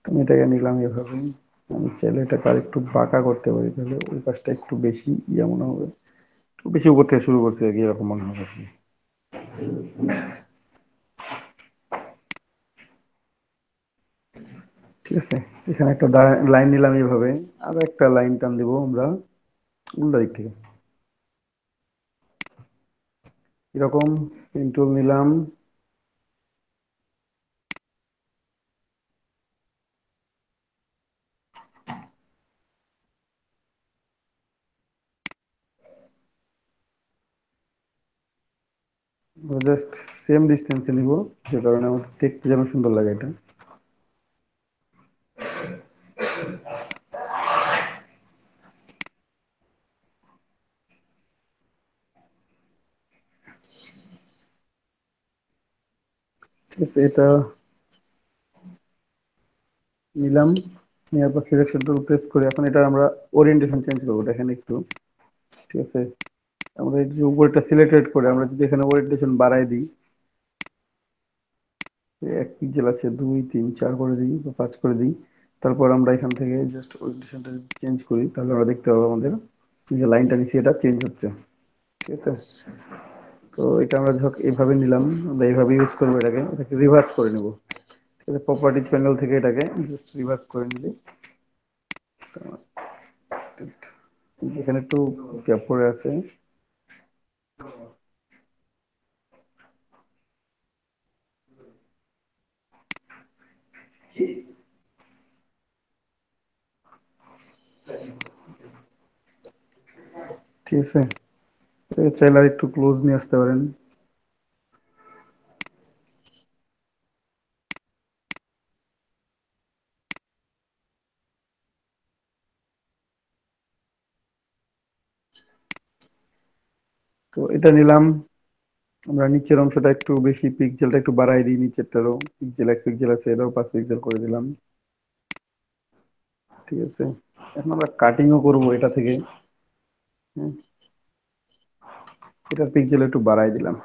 আমি এটাকে নিলাম এভাবে। আমি চাইলে এটাকে আর একটু বাঁকা করতে পারি, তাহলে ওই পাশটা একটু বেশি ইয়ে মনে হবে, একটু বেশি উপর থেকে শুরু করতে গিয়ে এরকম মনে হবে আর কি। ঠিক আছে, এখানে একটা লাইন নিলাম এইভাবে, আরো একটা লাইন টান দিব আমরা উল্টা দিক থেকে, এরকম। পেন টুল নিলাম, জাস্ট সেম ডিস্টেন্সে নিব, যে কারণে আমার দেখতে যেন সুন্দর লাগে এটা। ঠিক আছে, এটা নিলাম, নেওয়ার পর সিলেকশন টুল প্রেস করে এখন এটা আমরা ওরিয়েন্টেশন চেঞ্জ করবো এখানে একটু। ঠিক আছে, আমরা এই যে উপরটা সিলেক্টেড করে আমরা যদি এখানে ওরিয়েন্টেশন বাড়াই দিই, 1 পিক্সেল আছে, 2 3 4 করে দিই বা 5 করে দিই, তারপর আমরা এখান থেকে জাস্ট ওরিয়েন্টেশনটা চেঞ্জ করি, তাহলে আমরা দেখতে পাবো আমাদের যে লাইনটা নিচে এটা চেঞ্জ হচ্ছে। ঠিক আছে, তো এটা আমরা যখন এইভাবে নিলাম, আমরা এইভাবে ইউজ করবো, এটাকে রিভার্স করে নেব। ঠিক আছে, প্রপার্টিজ প্যানেল থেকে এটাকে জাস্ট রিভার্স করে নিলে যেখানে একটু গ্যাপ পড়ে আছে ঠিক আছে, চাইলে আর একটু ক্লোজ নিয়ে আসতে পারেন। তো এটা নিলাম, আমরা নিচের অংশটা একটু বেশি, পিক্সেলটা একটু বাড়াই দিই, নিচেরটারও পিক্সেল 1 পিক্সেল আছে, এটাও 5 পিক্সেল করে দিলাম। ঠিক আছে, এখন আমরা কাটিংও করব এটা থেকে। হ্যাঁ, এটার পিক্সেল একটু বাড়াই দিলাম।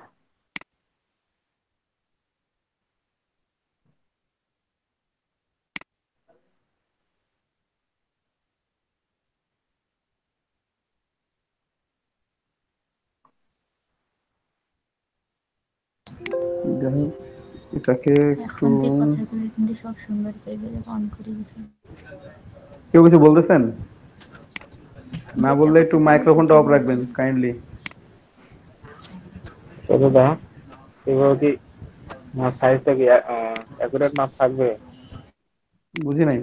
যাই হোক, এটাকে একটু, এখন যে কথাগুলো কিন্তু সব সুন্দর পেয়ে গেলে অন করে দিচ্ছি। কেউ কিছু বলতেছেন? না যেটা বললে একটু কথা বলবো মাইক্রোফোনটা সেটা অফ বলবো। রাখবেন কাইন্ডলি। দাদা এবার কি সাইজটা কি অ্যাকুরেট মাপ থাকবে? বুঝি নাই।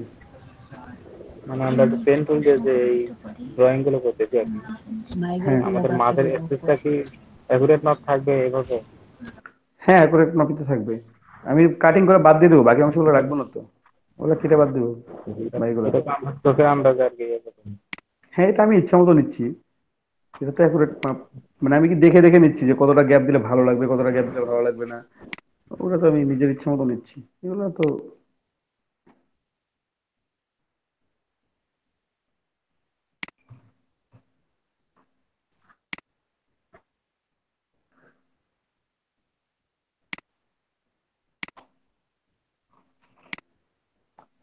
মানে আমরা যে পেন টুল দিয়ে যে এই ড্রয়িং গুলো করতেছি আর কি, হ্যাঁ আমাদের মাঝের এক্সেসটা কি অ্যাকুরেট মাপ থাকবে এভাবে? হ্যাঁ, অ্যাকুরেট মাপই তো থাকবে। আমি কাটিং করে বাদ দিয়ে দেবো, বাকি অংশগুলো রাখবো না তো, ওগুলো কেটে বাদ দেবো বাকিগুলো। এটা তো আমার চোখের আন্দাজ আর কি। হ্যাঁ, এটা আমি ইচ্ছা মতো নিচ্ছি, এটা তো অ্যাকুরেট মাপ। মানে আমি কি দেখে দেখে নিচ্ছি যে কতটা গ্যাপ দিলে ভালো লাগবে, কতটা গ্যাপ দিলে ভালো লাগবে না, ওটা তো আমি নিজের ইচ্ছা মতো নিচ্ছি, এগুলো তো।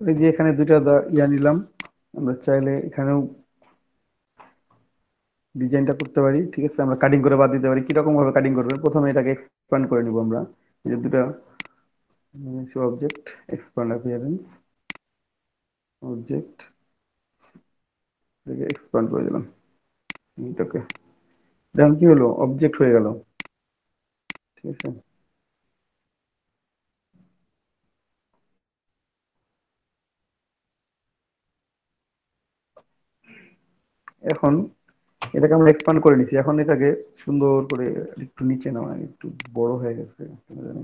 এই যে এখানে দুইটা ইয়া নিলাম, আমরা চাইলে এখানেও ডিজাইনটা করতে পারি। ঠিক আছে, আমরা কাটিং করে বাদ দিতে পারি। কিরকম ভাবে কাটিং করবেন, প্রথমে এটাকে এক্সপ্যান্ড করে নিব আমরা। এই যে দুটা object, expand appearance, object, expand করে দিলাম এটাকে। দেখুন কি হলো, অবজেক্ট হয়ে গেল। ঠিক আছে, এখন এটাকে আমরা এক্সপ্যান্ড করে নিচ্ছি, এখন এটাকে সুন্দর করে একটু নিচে নামা, একটু বড় হয়ে গেছে কেন জানি।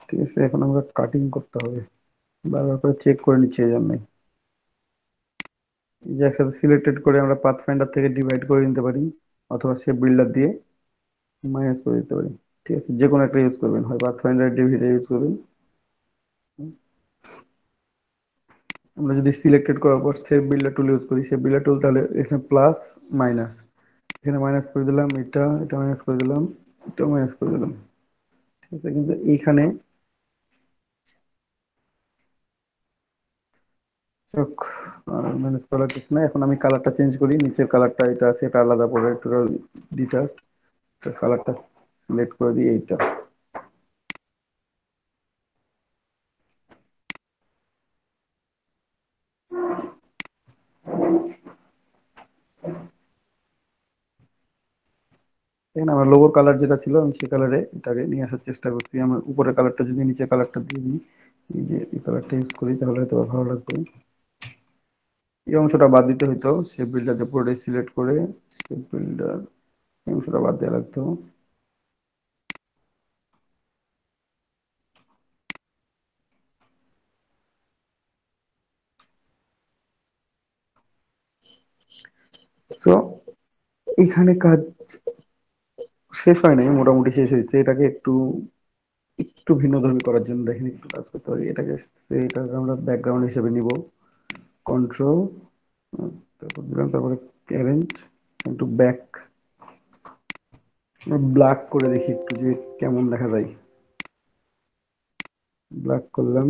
ঠিক আছে, এখন আমরা কাটিং করতে হবে, বারবার করে চেক করে নিচ্ছি এই জন্যই। এই যে একসাথে সিলেক্টেড করে আমরা পাথ ফাইন্ডার থেকে ডিভাইড করে নিতে পারি, অথবা শেপ বিল্ডার দিয়ে মাইনাস করে দিতে পারি। ঠিক আছে, যে কোনো একটা ইউজ করবেন, হয় পাথ ফাইন্ডার ডিভিডে ইউজ করবেন। আমরা যদি সিলেক্টেড করার পর শেপ বিল্ডার টুল ইউজ করি, শেপ বিল্ডার টুল, তাহলে এখানে প্লাস মাইনাস, এখানে মাইনাস করে দিলাম, এটা এটা মাইনাস করে দিলাম, এটা মাইনাস করে দিলাম। ঠিক আছে, কিন্তু এইখানে ম্যানেজ করার কিছু না। এখন আমি কালারটা চেঞ্জ করি, নিচের কালারটা এটা আছে, এটা আলাদা পড়ে, টোটাল ডিটাচ কালারটা সিলেক্ট করে দিই এইটা। এখানে আমার লোগোর কালার যেটা ছিল, আমি সেই কালারে এটাকে নিয়ে আসার চেষ্টা করছি। আমার উপরের কালারটা যদি নিচের কালারটা দিয়ে দিই, এই যে এই কালারটা ইউজ করি, তাহলে হয়তো ভালো লাগবে। এই অংশটা বাদ দিতে হইতো, শেপ বিল্ডারকে পুরোটাই সিলেক্ট করে শেপ বিল্ডার, এই অংশটা বাদ দেওয়া লাগতো। তো এখানে কাজ শেষ হয় নাই, মোটামুটি শেষ হয়েছে। এটাকে একটু একটু ভিন্নধর্মী করার জন্য দেখেন একটু কাজ করতে পারি। এটাকে আমরা ব্যাকগ্রাউন্ড হিসেবে নিব, কন্ট্রোল, তারপর দিলাম, তারপরে অ্যারেঞ্জ, একটু ব্যাক, ব্ল্যাক করে দেখি একটু যে কেমন দেখা যায়। ব্ল্যাক করলাম,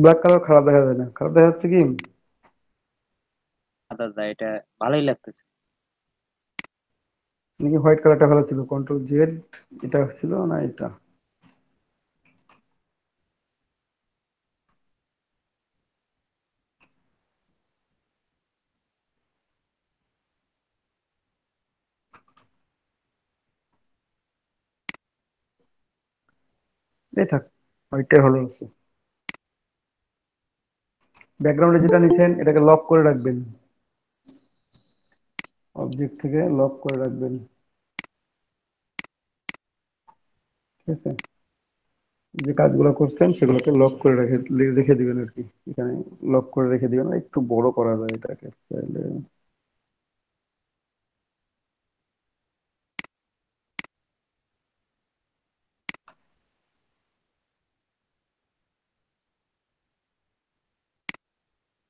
ব্ল্যাক কালার খারাপ দেখা যায় না, খারাপ দেখা যাচ্ছে কি দাদা এটা ভালোই লাগতেছে। নাকি হোয়াইট কালারটা ভালো ছিল? কন্ট্রোল জেড এটা ছিল না এটা? এই থাক, হোয়াইটটাই ভালো আছে। ব্যাকগ্রাউন্ডে যেটা নিছেন এটাকে লক করে রাখবেন, অবজেক্ট থেকে লক করে রাখবেন, ঠিক আছে? যে কাজগুলো করছেন সেগুলোকে লক করে রেখে রেখে দিবেন আর কি, এখানে লক করে রেখে দিবেন। একটু বড় করা যায় এটাকে চাইলে।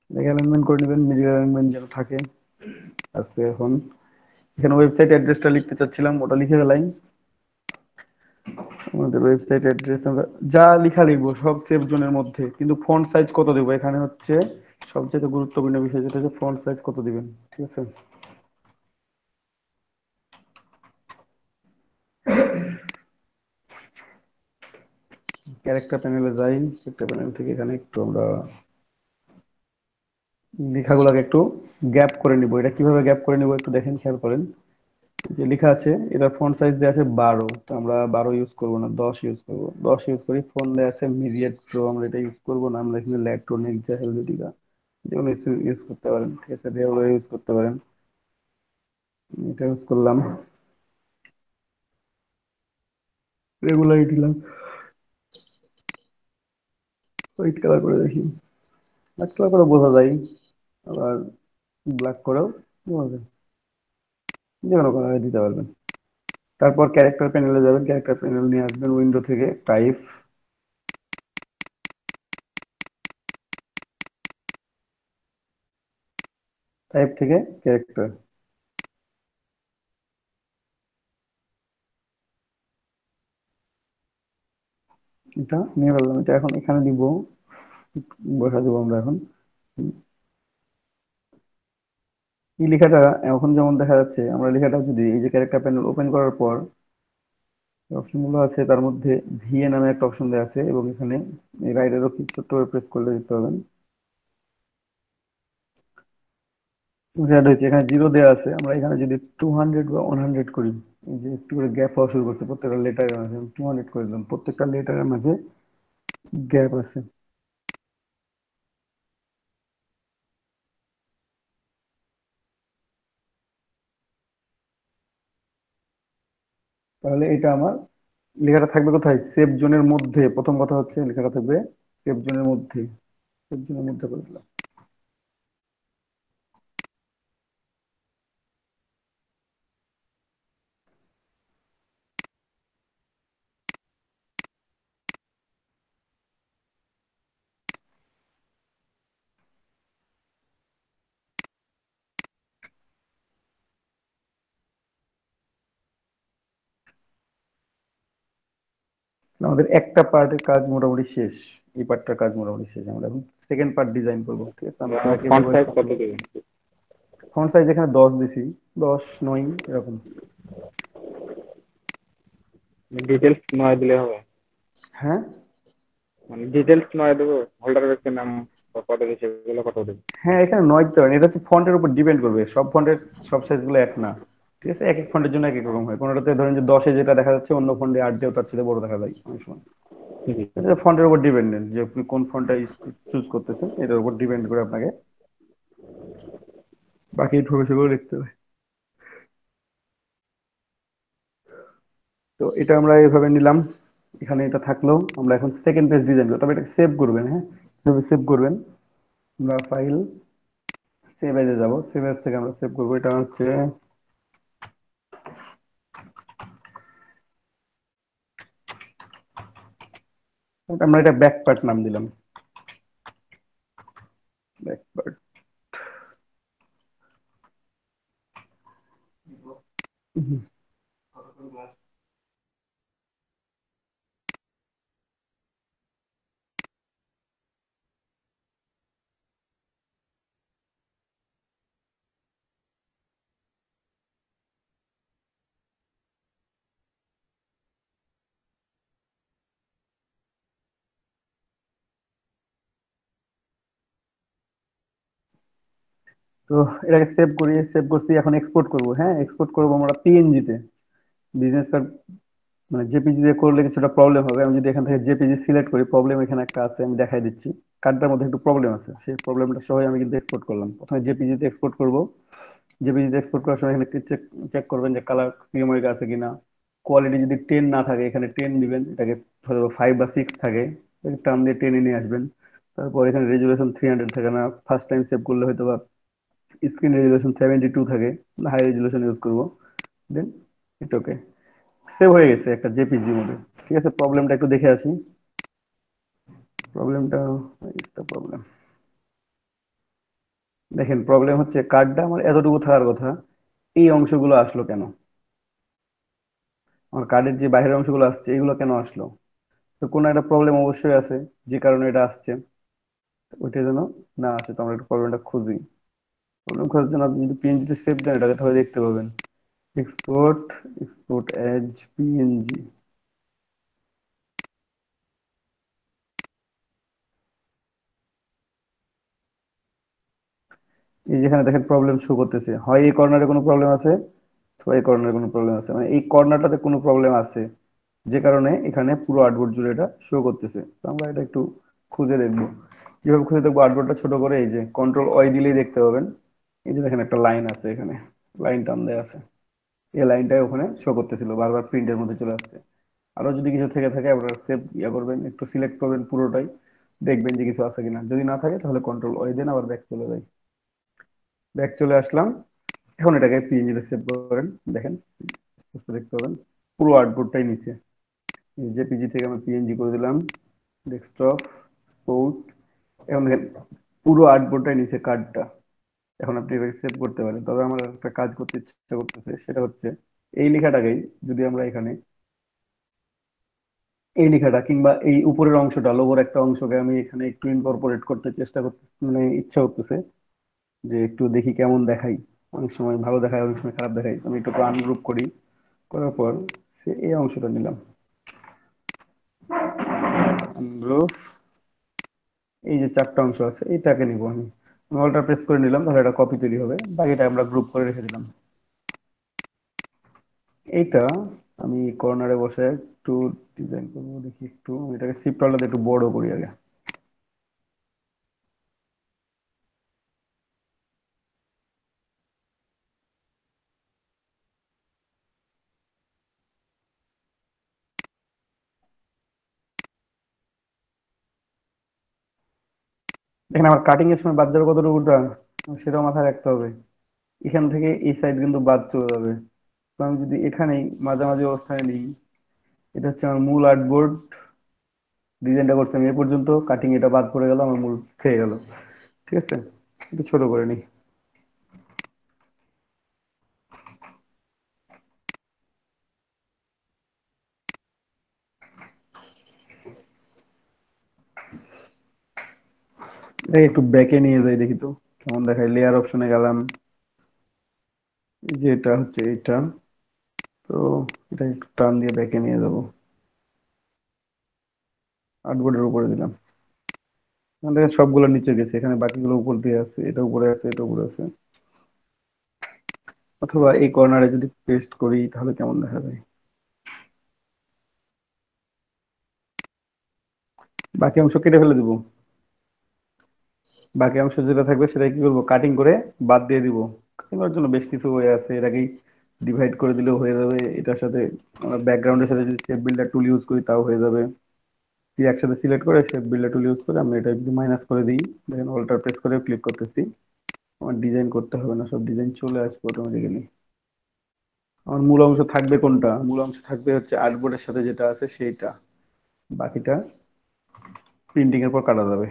এটাকে অ্যালাইনমেন্ট করে নেবেন, মিডিল অ্যালাইনমেন্ট যেন থাকে। আজকে এখন এখানে ওয়েবসাইট অ্যাড্রেসটা লিখতে চাচ্ছিলাম, ওটা লিখে ফেলাই। আমাদের ওয়েবসাইট অ্যাড্রেস আমরা যা লিখা লিখবো সব সেফ জোনের মধ্যে, কিন্তু ফন্ট সাইজ কত দেবো এখানে হচ্ছে সবচেয়ে গুরুত্বপূর্ণ বিষয়, যেটা হচ্ছে ফন্ট সাইজ কত দিবেন, ঠিক আছে? ক্যারেক্টার প্যানেলে যাই, ক্যারেক্টার প্যানেল থেকে এখানে একটু আমরা লেখাগুলোকে একটু গ্যাপ করে নিব। এটা কিভাবে গ্যাপ করে নিব একটু দেখেন, খেয়াল করেন। যে লেখা আছে এটা ফন্ট সাইজ দেওয়া আছে 12, তো আমরা 12 ইউজ করবো না, 10 ইউজ করবো। 10 ইউজ করি। ফন্ট দেওয়া আছে মিডিয়েট প্রো, আমরা এটা ইউজ করবো না, আমরা এখানে ল্যাকটোনিক যা হেলভেটিকা যেগুলো ইউজ করতে পারেন, ঠিক আছে? যেগুলো ইউজ করতে পারেন, এটা ইউজ করলাম। রেগুলারই দিলাম, হোয়াইট কালার করে দেখি, হোয়াইট কালার করে বোঝা যায়, আবার ব্ল্যাক করেও বোঝা যায়, যে কোনো কালারে দিতে পারবেন। তারপর ক্যারেক্টার প্যানেলে যাবেন, ক্যারেক্টার প্যানেল নিয়ে আসবেন উইন্ডো থেকে, টাইপ, টাইপ থেকে ক্যারেক্টার, এটা নিয়ে ফেললাম। এটা এখন এখানে দিব, বসা দেবো আমরা এখন। এই লেখাটা এখন যেমন দেখা যাচ্ছে, আমরা লেখাটা যদি এই যে ক্যারেক্টার প্যানেল ওপেন করার পর অপশনগুলো আছে, তার মধ্যে ভিএ নামে একটা অপশন দেওয়া আছে, এবং এখানে রাইট অ্যারো কি ছোট্ট করে প্রেস করলে দেখতে পাবেন রেড হয়েছে। এখানে জিরো দেওয়া আছে, আমরা এখানে যদি 200 বা 100 করি, এই যে একটু করে গ্যাপ হওয়া শুরু করছে প্রত্যেকটা লেটারের মাঝে, 200 করে দিলাম, প্রত্যেকটা লেটারের মাঝে গ্যাপ আছে। তাহলে এটা আমার লেখাটা থাকবে কোথায়? সেফ জোনের মধ্যে। প্রথম কথা হচ্ছে লেখাটা থাকবে সেফ জোনের মধ্যে, সেফ জোনের মধ্যে করে দিলাম। আমাদের একটা পার্টের কাজ মোটামুটি শেষ, এই পার্টটার কাজ মোটামুটি শেষ। আমরা এখন সেকেন্ড পার্ট ডিজাইন করবো, ঠিক আছে? আমরা সেটা ফন্ট কিভাবে সাইজ কত করবো? দেবেন? ফন্ট সাইজ এখানে 10 দিছি, 10 9 এরকম। ডিটেলস নয় দিলে হবে? হ্যাঁ মানে ডিটেলস নয় দেবো, হোল্ডার ব্যক্তির নাম কত দিচ্ছে, এগুলো কত দেবো? হ্যাঁ, এখানে 9 দিতে পারেন। এটা হচ্ছে ফন্টের উপর ডিপেন্ড করবে, সব ফন্টের সব সাইজ গুলো এক না, ঠিক আছে? এক এক ফন্টের জন্য এক এক রকম হয়। কোনোটাতে ধরেন যে 10-এ যেটা দেখা যাচ্ছে, অন্য ফন্টে 8 দিয়েও তার চেয়ে বড় দেখা যায় অনেক সময়। জি। এটা ফন্টের উপর ডিপেন্ডেন্ট, যে আপনি কোন ফন্টটা চুজ করতেছেন এটার উপর ডিপেন্ড করে আপনাকে বাকি ইনফরমেশন গুলো লিখতে হবে। তো এটা আমরা এইভাবে নিলাম, এখানে এটা থাকলো। আমরা এখন সেকেন্ড পেজ ডিজাইন করব, তবে এটা সেভ করবেন। হ্যাঁ, কিভাবে সেভ করবেন? আমরা ফাইল, সেভ এজে যাব, সেভ এজ থেকে আমরা সেভ করব। এটা হচ্ছে আমরা এটা ব্যাক পার্ট নাম দিলাম, ব্যাক পার্ট। তো এটাকে সেভ করি, সেভ করছি, এখন এক্সপোর্ট করব। হ্যাঁ, এক্সপোর্ট করব আমরা পিএনজি তে। বিজনেস কার্ড মানে জেপিজি দিয়ে করলে কিছুটা প্রবলেম হবে। আমি যদি এখান থেকে জেপিজি সিলেক্ট করি, প্রবলেম এখানে একটা আছে, আমি দেখাই দিচ্ছি। কার্ডটার মধ্যে একটু প্রবলেম আছে, সেই প্রবলেমটা সহ আমি কিন্তু এক্সপোর্ট করলাম। প্রথমে জেপিজি তে এক্সপোর্ট করব। জেপিজি তে এক্সপোর্ট করার সময় এখানে চেক চেক করবেন যে কালার সিএমওয়াই আছে কিনা। কোয়ালিটি যদি 10 না থাকে, এখানে 10 দিবেন। এটাকে ধরো 5 বা 6 থাকে, টার্ম দিয়ে 10 নিয়ে আসবেন। তারপর এখানে রেজুলেশন 300 থাকে না, ফার্স্ট টাইম সেভ করলে হয়তো বা স্ক্রিন রেজুলেশন 72 থাকে, হাই রেজুলেশন ইউজ করব। দেন ইট ওকে, সেভ হয়ে গেছে একটা জেপিজি মোডে। ঠিক আছে, প্রবলেমটা একটু দেখে আসি। প্রবলেমটা, প্রবলেম দেখেন, প্রবলেম হচ্ছে কার্ডটা আমার এতটুকু থাকার কথা, এই অংশগুলো আসলো কেন? আমার কার্ডের যে বাইরের অংশগুলো আসছে, এগুলো কেন আসলো? তো কোনো একটা প্রবলেম অবশ্যই আছে, যে কারণে এটা আসছে। ওইটা যেন না আসে, তো আমরা একটু প্রবলেমটা খুঁজি। প্রবলেম খোঁজার জন্য আপনি যদি পিএনজিতে সেভ দেন, এটাকে তাহলে দেখতে পাবেন। Export, export as PNG. এই যেখানে দেখেন প্রবলেম শো করতেছে, হয় এই কর্নারে কোনো প্রবলেম আছে, অথবা এই কর্নারে কোনো প্রবলেম আছে। মানে এই কর্নারটাতে কোনো প্রবলেম আছে, যে কারণে এখানে পুরো আর্টবোর্ড জুড়ে এটা শো করতেছে। তো আমরা এটা একটু খুঁজে দেখবো। কিভাবে খুঁজে দেখবো? আর্টবোর্ডটা ছোট করে এই যে কন্ট্রোল ওয়াই দিলেই দেখতে পাবেন। এই যে দেখেন একটা লাইন আছে, এখানে লাইন টান দেয়া আছে। এই লাইনটাই ওখানে শো করতেছিল, বারবার প্রিন্টের মধ্যে চলে আসছে। আরো যদি কিছু থেকে থাকে, আপনারা সেভ করবেন, একটু সিলেক্ট করবেন পুরোটাই, দেখবেন যে কিছু আছে কিনা। যদি না থাকে তাহলে কন্ট্রোল ওয়াই দেন, আবার ব্যাক চলে যায়। ব্যাক চলে আসলাম। এখন এটাকে পিএনজি তে সেভ করেন। দেখেন, স্পষ্ট দেখতে পাবেন পুরো আর্টবোর্ডটাই নিচে। জেপিজি থেকে আমি পিএনজি করে দিলাম, ডেস্কটপ, স্পোর্ট। এখন দেখেন পুরো আর্টবোর্ডটাই নিচে কার্ডটা। এখন আপনি এটাকে সেভ করতে পারেন। তবে আমার একটা কাজ করতে ইচ্ছা করতেছে, সেটা হচ্ছে এই লেখাটাকেই যদি আমরা এখানে, এই লেখাটা কিংবা এই উপরের অংশটা, লোগোর একটা অংশকে আমি এখানে একটু ইনকর্পোরেট করতে চেষ্টা করতে, মানে ইচ্ছা করতেছে যে একটু দেখি কেমন দেখাই। অনেক সময় ভালো দেখায়, অনেক সময় খারাপ দেখায়। আমি একটু আনগ্রুপ করি, করার পর এই অংশটা নিলাম, আনগ্রুপ। এই যে চারটা অংশ আছে, এইটাকে নিব আমি। অলটা প্রেস করে নিলাম, তাহলে এটা কপি তৈরি হবে। বাকিটা আমরা গ্রুপ করে রেখে দিলাম। এইটা আমি কর্নারে বসে একটু ডিজাইন করবো, দেখি একটু। আমি এটাকে শিফট আলাদা একটু বড় করি আগে। দেখেন আমার কাটিং এর সময় বাদ যাবে কতটুকুটা, সেটাও মাথায় রাখতে হবে। এখান থেকে এই সাইড কিন্তু বাদ চলে যাবে। তো আমি যদি এখানেই মাঝামাঝি অবস্থায় নিই, এটা হচ্ছে আমার মূল আর্টবোর্ড। ডিজাইনটা করছি আমি এ পর্যন্ত, কাটিং এটা বাদ পড়ে গেল, আমার মূল খেয়ে গেল। ঠিক আছে, একটু ছোট করে নিই। এটা একটু ব্যাকে নিয়ে যাই, দেখি তো কেমন দেখায়। লেয়ার অপশনে গেলাম, এই যে এটা হচ্ছে এটা। তো এটা একটু টান দিয়ে ব্যাকে নিয়ে যাবো, আর্টবোর্ডের উপরে দিলাম। এখান থেকে সবগুলো নিচে গেছে, এখানে বাকিগুলো উপর দিয়ে আছে, এটা উপরে আছে, এটা উপরে আছে। অথবা এই কর্নারে যদি পেস্ট করি তাহলে কেমন দেখা যায়। বাকি অংশ কেটে ফেলে দিব। বাকি অংশ যেটা থাকবে সেটা কি করবো, কাটিং করে বাদ দিয়ে দিব। কাটিং করার জন্য বেশ কিছু ওয়ে আছে, এটাকেই ডিভাইড করে দিলেও হয়ে যাবে। এটার সাথে আমরা ব্যাকগ্রাউন্ডের সাথে যদি শেপ বিল্ডার টুল ইউজ করি তাও হয়ে যাবে। কি একসাথে সিলেক্ট করে শেপ বিল্ডার টুল ইউজ করে আমরা এটা যদি মাইনাস করে দিই, দেখেন অল্টার প্রেস করে ক্লিক করতেছি, আমার ডিজাইন করতে হবে না, সব ডিজাইন চলে আসবে অটোমেটিক্যালি। আমার মূল অংশ থাকবে কোনটা? মূল অংশ থাকবে হচ্ছে আর্টবোর্ডের সাথে যেটা আছে সেইটা। বাকিটা প্রিন্টিং এর পর কাটা যাবে।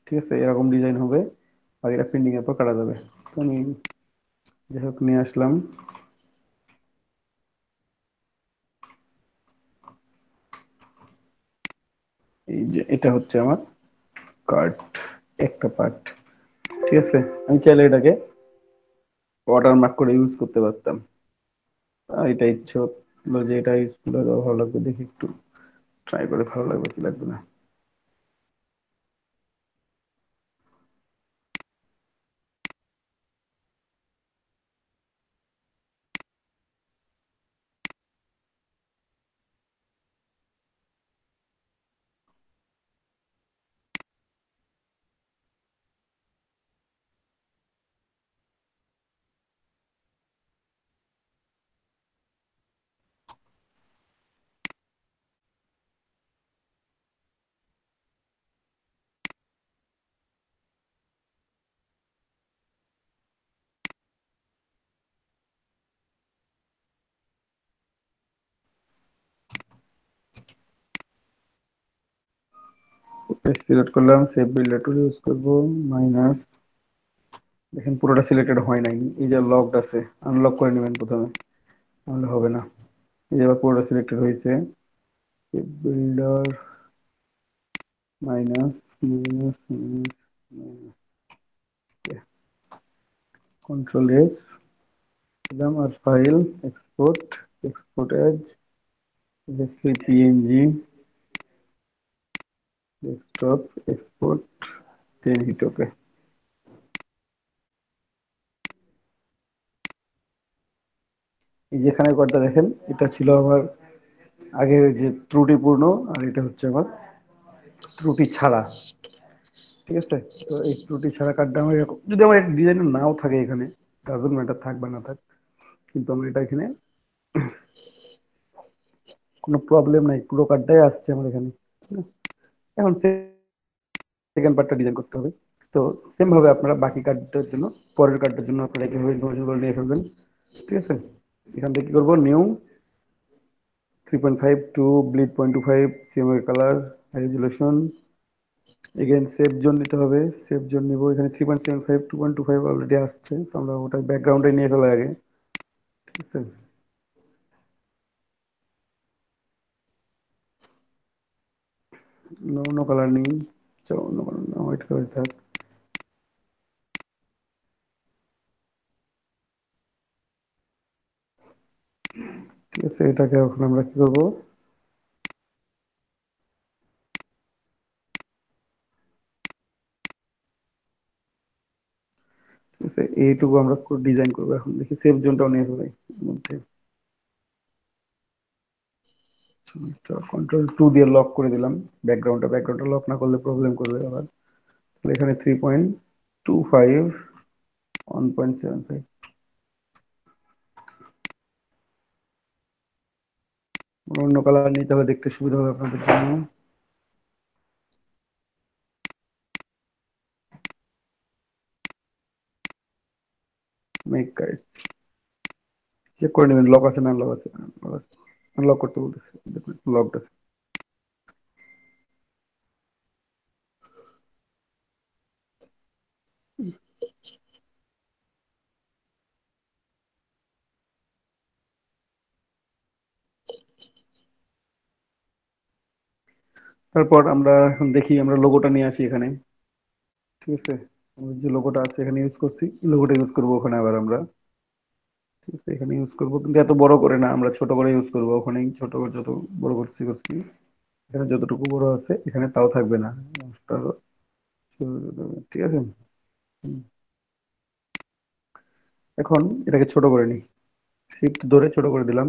ঠিক আছে, এরকম ডিজাইন হবে, বাকিটা প্রিন্টিং এর পর কাটা যাবে। তো আমি যাই হোক নিয়ে আসলাম। এই যে এটা হচ্ছে আমার কার্ড, একটা পার্ট। ঠিক আছে, আমি চাইলে এটাকে ওয়াটারমার্ক করে ইউজ করতে পারতাম। এটা ইচ্ছে হলো যে এটা ইউজ করলে ভালো লাগবে, দেখি একটু ট্রাই করে, ভালো লাগবে কি লাগবে না। সিলেক্ট করলাম, সেভ বিল্ডার টুল ইউজ করব, মাইনাস, দেখেন পুরোটা সিলেক্টেড হয় নাই, এই যে লকড আছে, আনলক করে নেবেন প্রথমে, তাহলে হবে না। এই যে আবার পুরোটা সিলেক্টেড হয়েছে, save builder minus minus control S দিলাম, আর file export, export as PNG desktop export 10 hit. Okay, এই যেখানে কোডটা দেখেন, এটা ছিল আমার আগে যে ত্রুটিপূর্ণ, আর এটা হচ্ছে আমার ত্রুটি ছাড়া। ঠিক আছে, তো এই ত্রুটি ছাড়া কার্ডটা আমার এরকম, যদি আমার ডিজাইনের নাও থাকে এখানে, ডাজন্ট ম্যাটার থাক বা না থাক, কিন্তু আমার এটা এখানে কোনো প্রবলেম নাই, পুরো কার্ডটাই আসছে আমার এখানে। এখন সেকেন্ড পার্টটা ডিজাইন করতে হবে। তো সেম ভাবে আপনারা বাকি কার্ডটার জন্য, পরের কার্ডটার জন্য আপনারা কিভাবে ইনফরমেশন করে নিয়ে ফেলবেন। ঠিক আছে, এখান থেকে কি করবো, new 3.5 to bleed 0.25 CMA colour resolution, again save zone নিতে হবে, সেভ জোন নিব, এখানে 3.75 2.25 অলরেডি আসছে, তো আমরা ওটা ব্যাকগ্রাউন্ডে নিয়ে ফেলা আগে। ঠিক আছে, অন্য কালার নেই, অন্য কালার না, হোয়াইট কালার থাক। ঠিক আছে, এটাকে এখন আমরা কি করবো, ঠিক আছে, এইটুকু আমরা ডিজাইন করবো। এখন দেখি সেভ জোনটাও নিয়ে ফেলাই এর মধ্যে, কন্ট্রোল 2 দিয়ে লক করে দিলাম ব্যাকগ্রাউন্ডটা লক না করলে প্রবলেম করবে আবার। তাহলে এখানে 3.25 1.75, অন্য কালার নিতে হবে, দেখতে সুবিধা হবে আপনাদের জন্য। মেক গাইড চেক করে নেবেন, লক আছে না লক আছে, লক আছে, আনলক করতে বলতেছে, দেখুন লকড আছে। তারপর আমরা এখন দেখি, আমরা লোগোটা নিয়ে আসি এখানে। ঠিক আছে, আমাদের যে লোগোটা আছে এখানে ইউজ করছি, লোগোটা ইউজ করবো ওখানে আবার আমরা। ঠিক আছে, এখানে ইউজ করবো, কিন্তু এত বড় করে না, আমরা ছোট করে ইউজ করবো, ওখানে ছোট করে যত বড় করছি করছি, এখানে যতটুকু বড় আছে এখানে তাও থাকবে না। ঠিক আছে, হুম। এখন এটাকে ছোট করে নিই, শিফট ধরে ছোট করে দিলাম,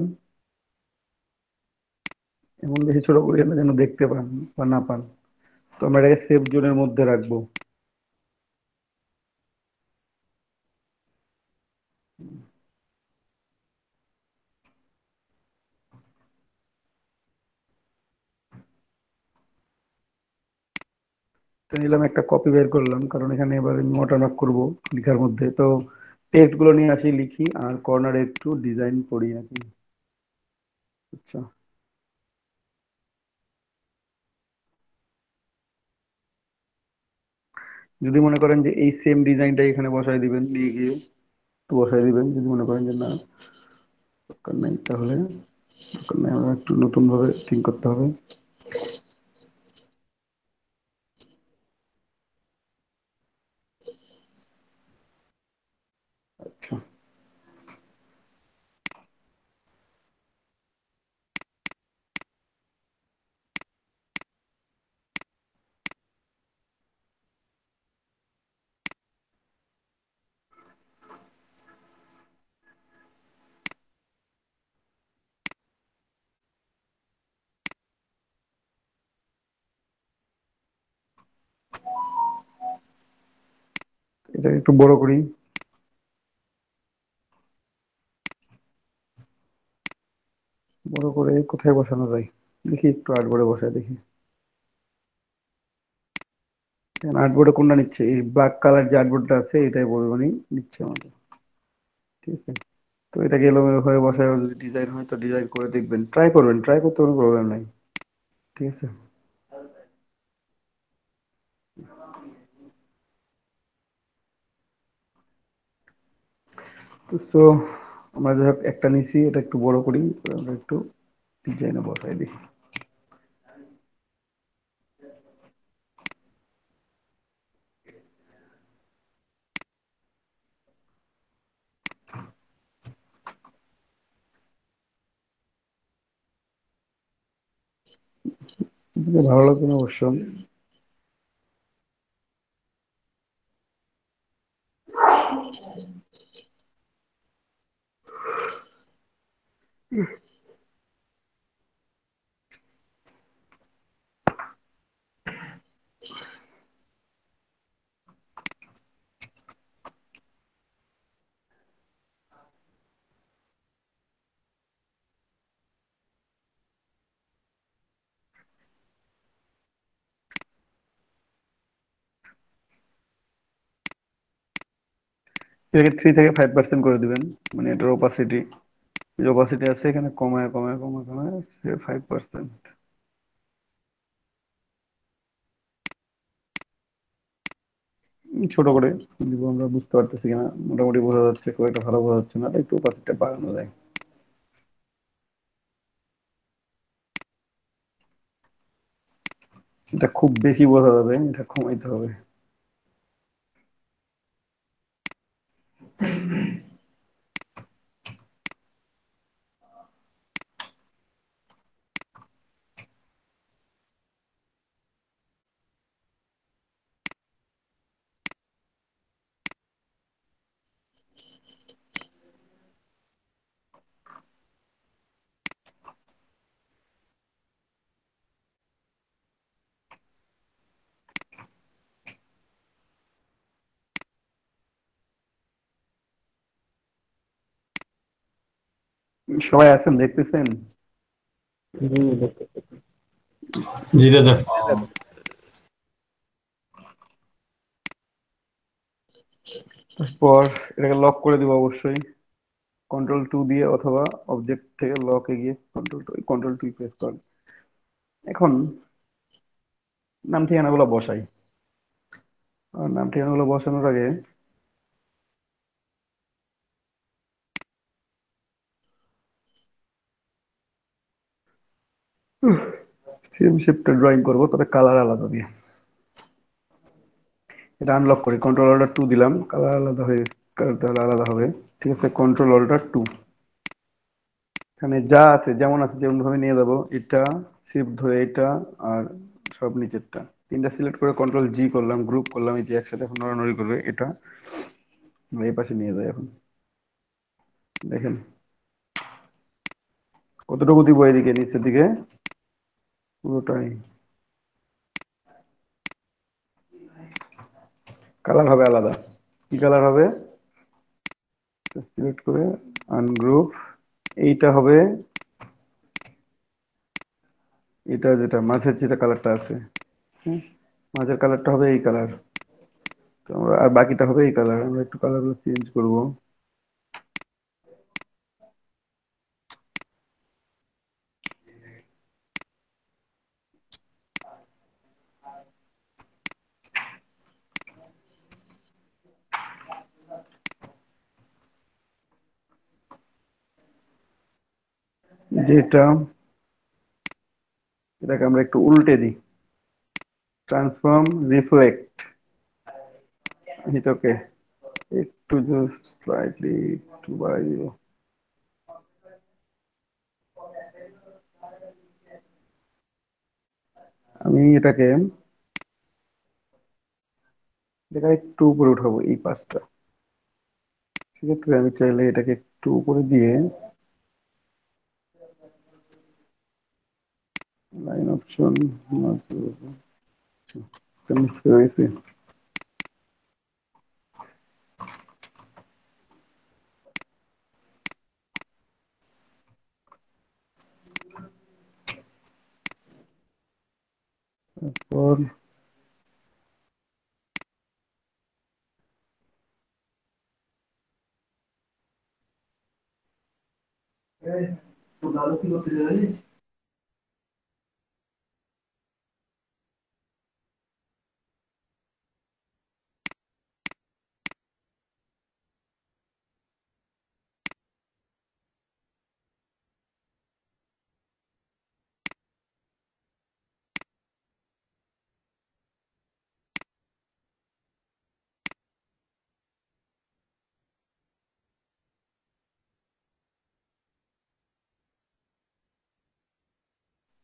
এমন বেশি ছোট করি না যেন দেখতে পান বা না পান। তো আমরা এটাকে সেফ জোনের মধ্যে রাখবো। তো নিলাম, একটা কপি বের করলাম, কারণ এখানে এবার ওয়াটারমার্ক করবো লেখার মধ্যে, তো টেক্সট গুলো নিয়ে আসি, লিখি, আর কর্নারে একটু ডিজাইন করি আর কি। আচ্ছা, যদি মনে করেন যে এই সেম ডিজাইনটা এখানে বসাই দিবেন, নিয়ে গিয়ে একটু বসাই দিবেন, যদি মনে করেন যে না দরকার নাই, তাহলে দরকার নাই, আমরা একটু নতুন ভাবে থিঙ্ক করতে হবে। আচ্ছা, এটা একটু বড় করি, বড় করে কোথায় বসানো যায়, দেখি একটু আর্টবোর্ডে বসায় দেখি। আর্টবোর্ডে কোনটা নিচ্ছে, এই ব্ল্যাক কালার যে আর্টবোর্ডটা আছে এটাই বড় মানে নিচ্ছে আমাদের। ঠিক আছে, তো এটাকে এলোমেলো হয়ে বসায় যদি ডিজাইন হয় তো ডিজাইন করে দেখবেন, ট্রাই করবেন, ট্রাই করতে কোনো প্রবলেম নাই। ঠিক আছে, সো আমরা যাই হোক একটা নিছি, এটা একটু বড় করি, করে আমরা একটু ডিজাইনে বসাই দিই। যদি ভালো লাগবে না অবশ্য। এটাকে 3 থেকে 5% করে দিবেন, মানে এটার ওপাসিটি, যে ওপাসিটি আছে এখানে কমায় কমায় কমায় কমায় 5%। ছোট করে দিব, আমরা বুঝতে পারতেছি কিনা, মোটামুটি বোঝা যাচ্ছে, খুব একটা ভালো বোঝা যাচ্ছে না, তাই একটু ওপাসিটিটা বাড়ানো যায়। এটা খুব বেশি বোঝা যাবে, এটা কমাইতে হবে। সবাই আছেন, দেখতেছেন? জি দেখতে। জি দাদা। তারপর এটাকে লক করে দিব অবশ্যই, কন্ট্রোল 2 দিয়ে, অথবা অবজেক্ট থেকে লকে গিয়ে কন্ট্রোল 2 প্রেস করেন। এখন নাম ঠিকানাগুলো বসাই। আর নাম ঠিকানাগুলো বসানোর আগে সেম শেপটা ড্রয়িং করবো, তবে কালার আলাদা দিয়ে। এটা আনলক করি, কন্ট্রোল 2 দিলাম, কালার আলাদা হয়ে, কালারটা আলাদা হবে। ঠিক আছে, কন্ট্রোল 2, এখানে যা আছে যেমন আছে যেমন ভাবে নিয়ে যাবো। এটা শিফট ধরে এটা, আর সব নিচেরটা তিনটা সিলেক্ট করে কন্ট্রোল G করলাম, গ্রুপ করলাম, এই যে একসাথে এখন নড়ানড়ি করবে, এটা আমরা এই পাশে নিয়ে যাই। এখন দেখেন কতটুকু দিব, এদিকে নিচের দিকে পুরোটাই। কালার হবে আলাদা, কি কালার হবে? সিলেক্ট করে আনগ্রুপ, এইটা হবে, এটা যেটা মাঝের যেটা কালারটা আছে, হুম, মাঝের কালারটা হবে এই কালার। তো আমরা আর বাকিটা হবে এই কালার, আমরা একটু কালারগুলো চেঞ্জ করব। যেটা, এটাকে আমরা একটু উল্টে দিই, ট্রান্সফর্ম রিফ্লেক্ট, এটাকে একটু জাস্ট স্লাইটলি একটু বাড়াই দিব। আমি এটাকে একটু উপরে উঠাবো, এই পাঁচটা। ঠিক আছে, আমি চাইলে এটাকে একটু উপরে দিয়ে লাইন অপশন মিস হয়েছে। তারপর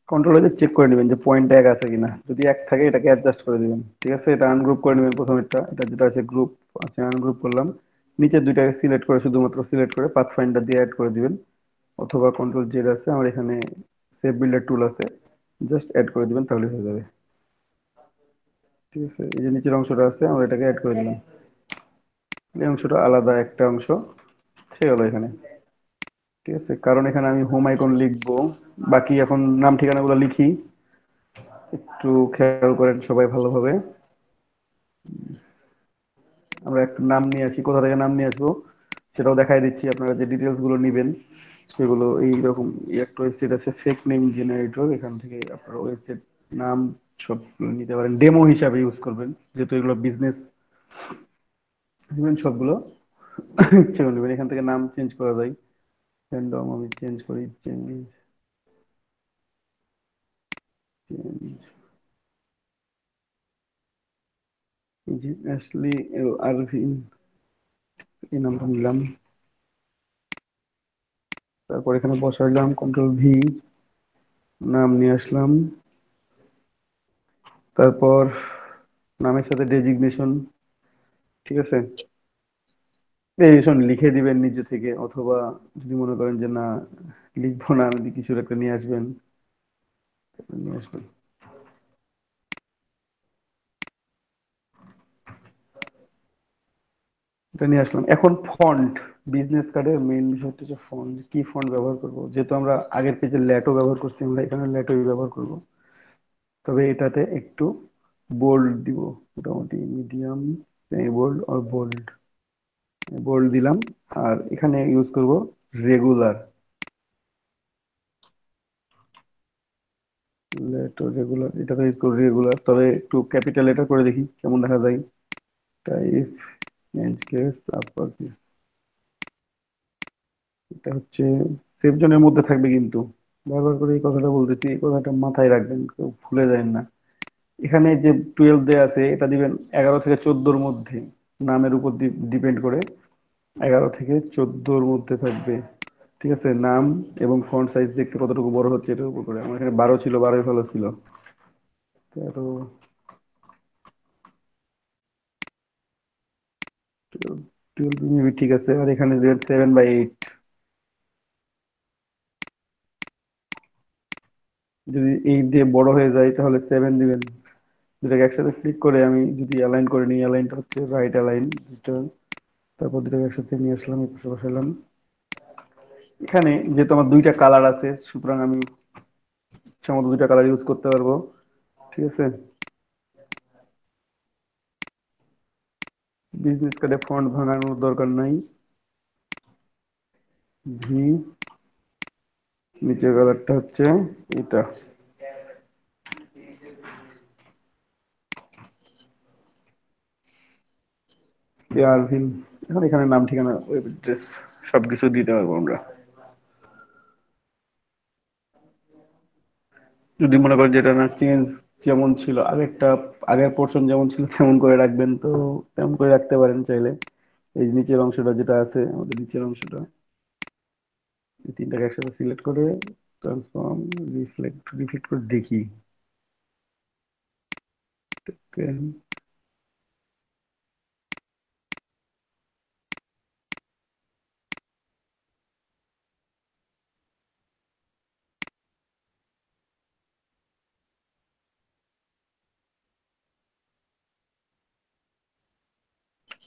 কন্ট্রোলে চেক করে নেবেন যে পয়েন্ট এক আছে কিনা, যদি এক থাকে এটাকে অ্যাডজাস্ট করে দিবেন, ঠিক আছে। এটা আনগ্রুপ করে নেবেন প্রথমেরটা, এটা যেটা আছে গ্রুপ আছে আনগ্রুপ করলাম, নিচের দুইটাকে সিলেক্ট করে শুধুমাত্র সিলেক্ট করে পাথ ফাইন্ডার দিয়ে অ্যাড করে দিবেন, অথবা কন্ট্রোল জেড আছে আমার এখানে, সেভ বিল্ডার টুল আছে, জাস্ট অ্যাড করে দিবেন তাহলে হয়ে যাবে, ঠিক আছে। এই যে নিচের অংশটা আছে আমরা এটাকে অ্যাড করে দিলাম, এই অংশটা আলাদা একটা অংশ সে গেল এখানে, ঠিক আছে। কারণ এখানে আমি হোম আইকন লিখবো, বাকি এখন নাম ঠিকানাগুলো লিখি, একটু খেয়াল করেন সবাই ভালোভাবে। আমরা একটা নাম নিয়ে আসি, কোথা থেকে নাম নিয়ে আসবো সেটাও দেখাই দিচ্ছি, আপনারা যে ডিটেলস গুলো নিবেন সেগুলো এইরকম, একটা ওয়েবসাইট আছে ফেক নেম জেনারেটর, এখান থেকে আপনারা ওয়েবসাইট নাম সব নিতে পারেন, ডেমো হিসাবে ইউজ করবেন, যেহেতু এগুলো বিজনেস সবগুলো ইচ্ছে করে নেবেন। এখান থেকে নাম চেঞ্জ করা যায়, র্যান্ডম আমি চেঞ্জ করি, চেঞ্জ চেঞ্জ অ্যাশলি আরভিন, এই নামটা নিলাম, তারপর এখানে বসাইলাম কন্ট্রোল ভি, নাম নিয়ে আসলাম, তারপর নামের সাথে ডেজিগনেশন, ঠিক আছে। ডেজিগনেশন লিখে দিবেন নিজে থেকে, অথবা যদি মনে করেন যে না লিখবো না, আমি কিছু একটা নিয়ে আসবেন, নিয়ে আসবেন, এটা নিয়ে আসলাম। এখন ফন্ট, বিজনেস কার্ডের মেইন বিষয়টা হচ্ছে ফন্ট, কি ফন্ট ব্যবহার করব, যেহেতু আমরা আগের পেজে ল্যাটো ব্যবহার করছি, আমরা এখানে ল্যাটোই ব্যবহার করব, তবে এটাতে একটু বোল্ড দিব, মোটামুটি মিডিয়াম, সেমি বোল্ড আর বোল্ড, বোল্ড দিলাম। আর এখানে ইউজ করব রেগুলার, লেটার রেগুলার, এটাতে ইউজ করব রেগুলার, তবে একটু ক্যাপিটাল লেটার করে দেখি কেমন দেখা যায়। Type change case upper case, এটা হচ্ছে সেফ জোনের মধ্যে থাকবে, কিন্তু বারবার করে এই কথাটা বলতেছি, এই কথাটা মাথায় রাখবেন, কেউ ভুলে যায় না। এখানে যে 12 দেয়া আছে এটা দিবেন 11 থেকে 14-র মধ্যে, নামের উপর ডিপেন্ড করে 11 থেকে 14-র মধ্যে থাকবে, ঠিক আছে। নাম এবং ফন্ট সাইজ দেখতে কতটুকু বড় হচ্ছে এটার উপর করে, আমার এখানে 12 ছিল, 12 ভালো ছিল, 13, 12 মেবি ঠিক আছে। আর এখানে দেবেন 7/8, যদি 8 দিয়ে বড় হয়ে যায় তাহলে 7 দিবেন। দুটাকে একসাথে ক্লিক করে আমি যদি অ্যালাইন করে নিই, অ্যালাইনটা হচ্ছে রাইট অ্যালাইন দুটো, তারপর দুটাকে একসাথে নিয়ে আসলাম, এপাশে বসালাম। এখানে যেহেতু আমার দুইটা কালার আছে, সুতরাং আমি ইচ্ছা মতো দুইটা কালার ইউজ করতে পারবো, ঠিক আছে। বিজনেস কার্ডে ফন্ট ভাঙানোর দরকার নাই, ভি, নিচের কালারটা হচ্ছে এটা, আরভিন। এখন এখানে নাম ঠিকানা ওয়েব অ্যাড্রেস সবকিছু দিতে পারবো আমরা। যদি মনে করেন যেটা না চেঞ্জ, যেমন ছিল আগেরটা, আগের পোর্শন যেমন ছিল তেমন করে রাখবেন, তো তেমন করে রাখতে পারেন চাইলে। এই যে নিচের অংশটা যেটা আছে আমাদের নিচের অংশটা, এই তিনটাকে একসাথে সিলেক্ট করে ট্রান্সফর্ম, রিফ্লেক্ট, রিফ্লেক্ট করে দেখি,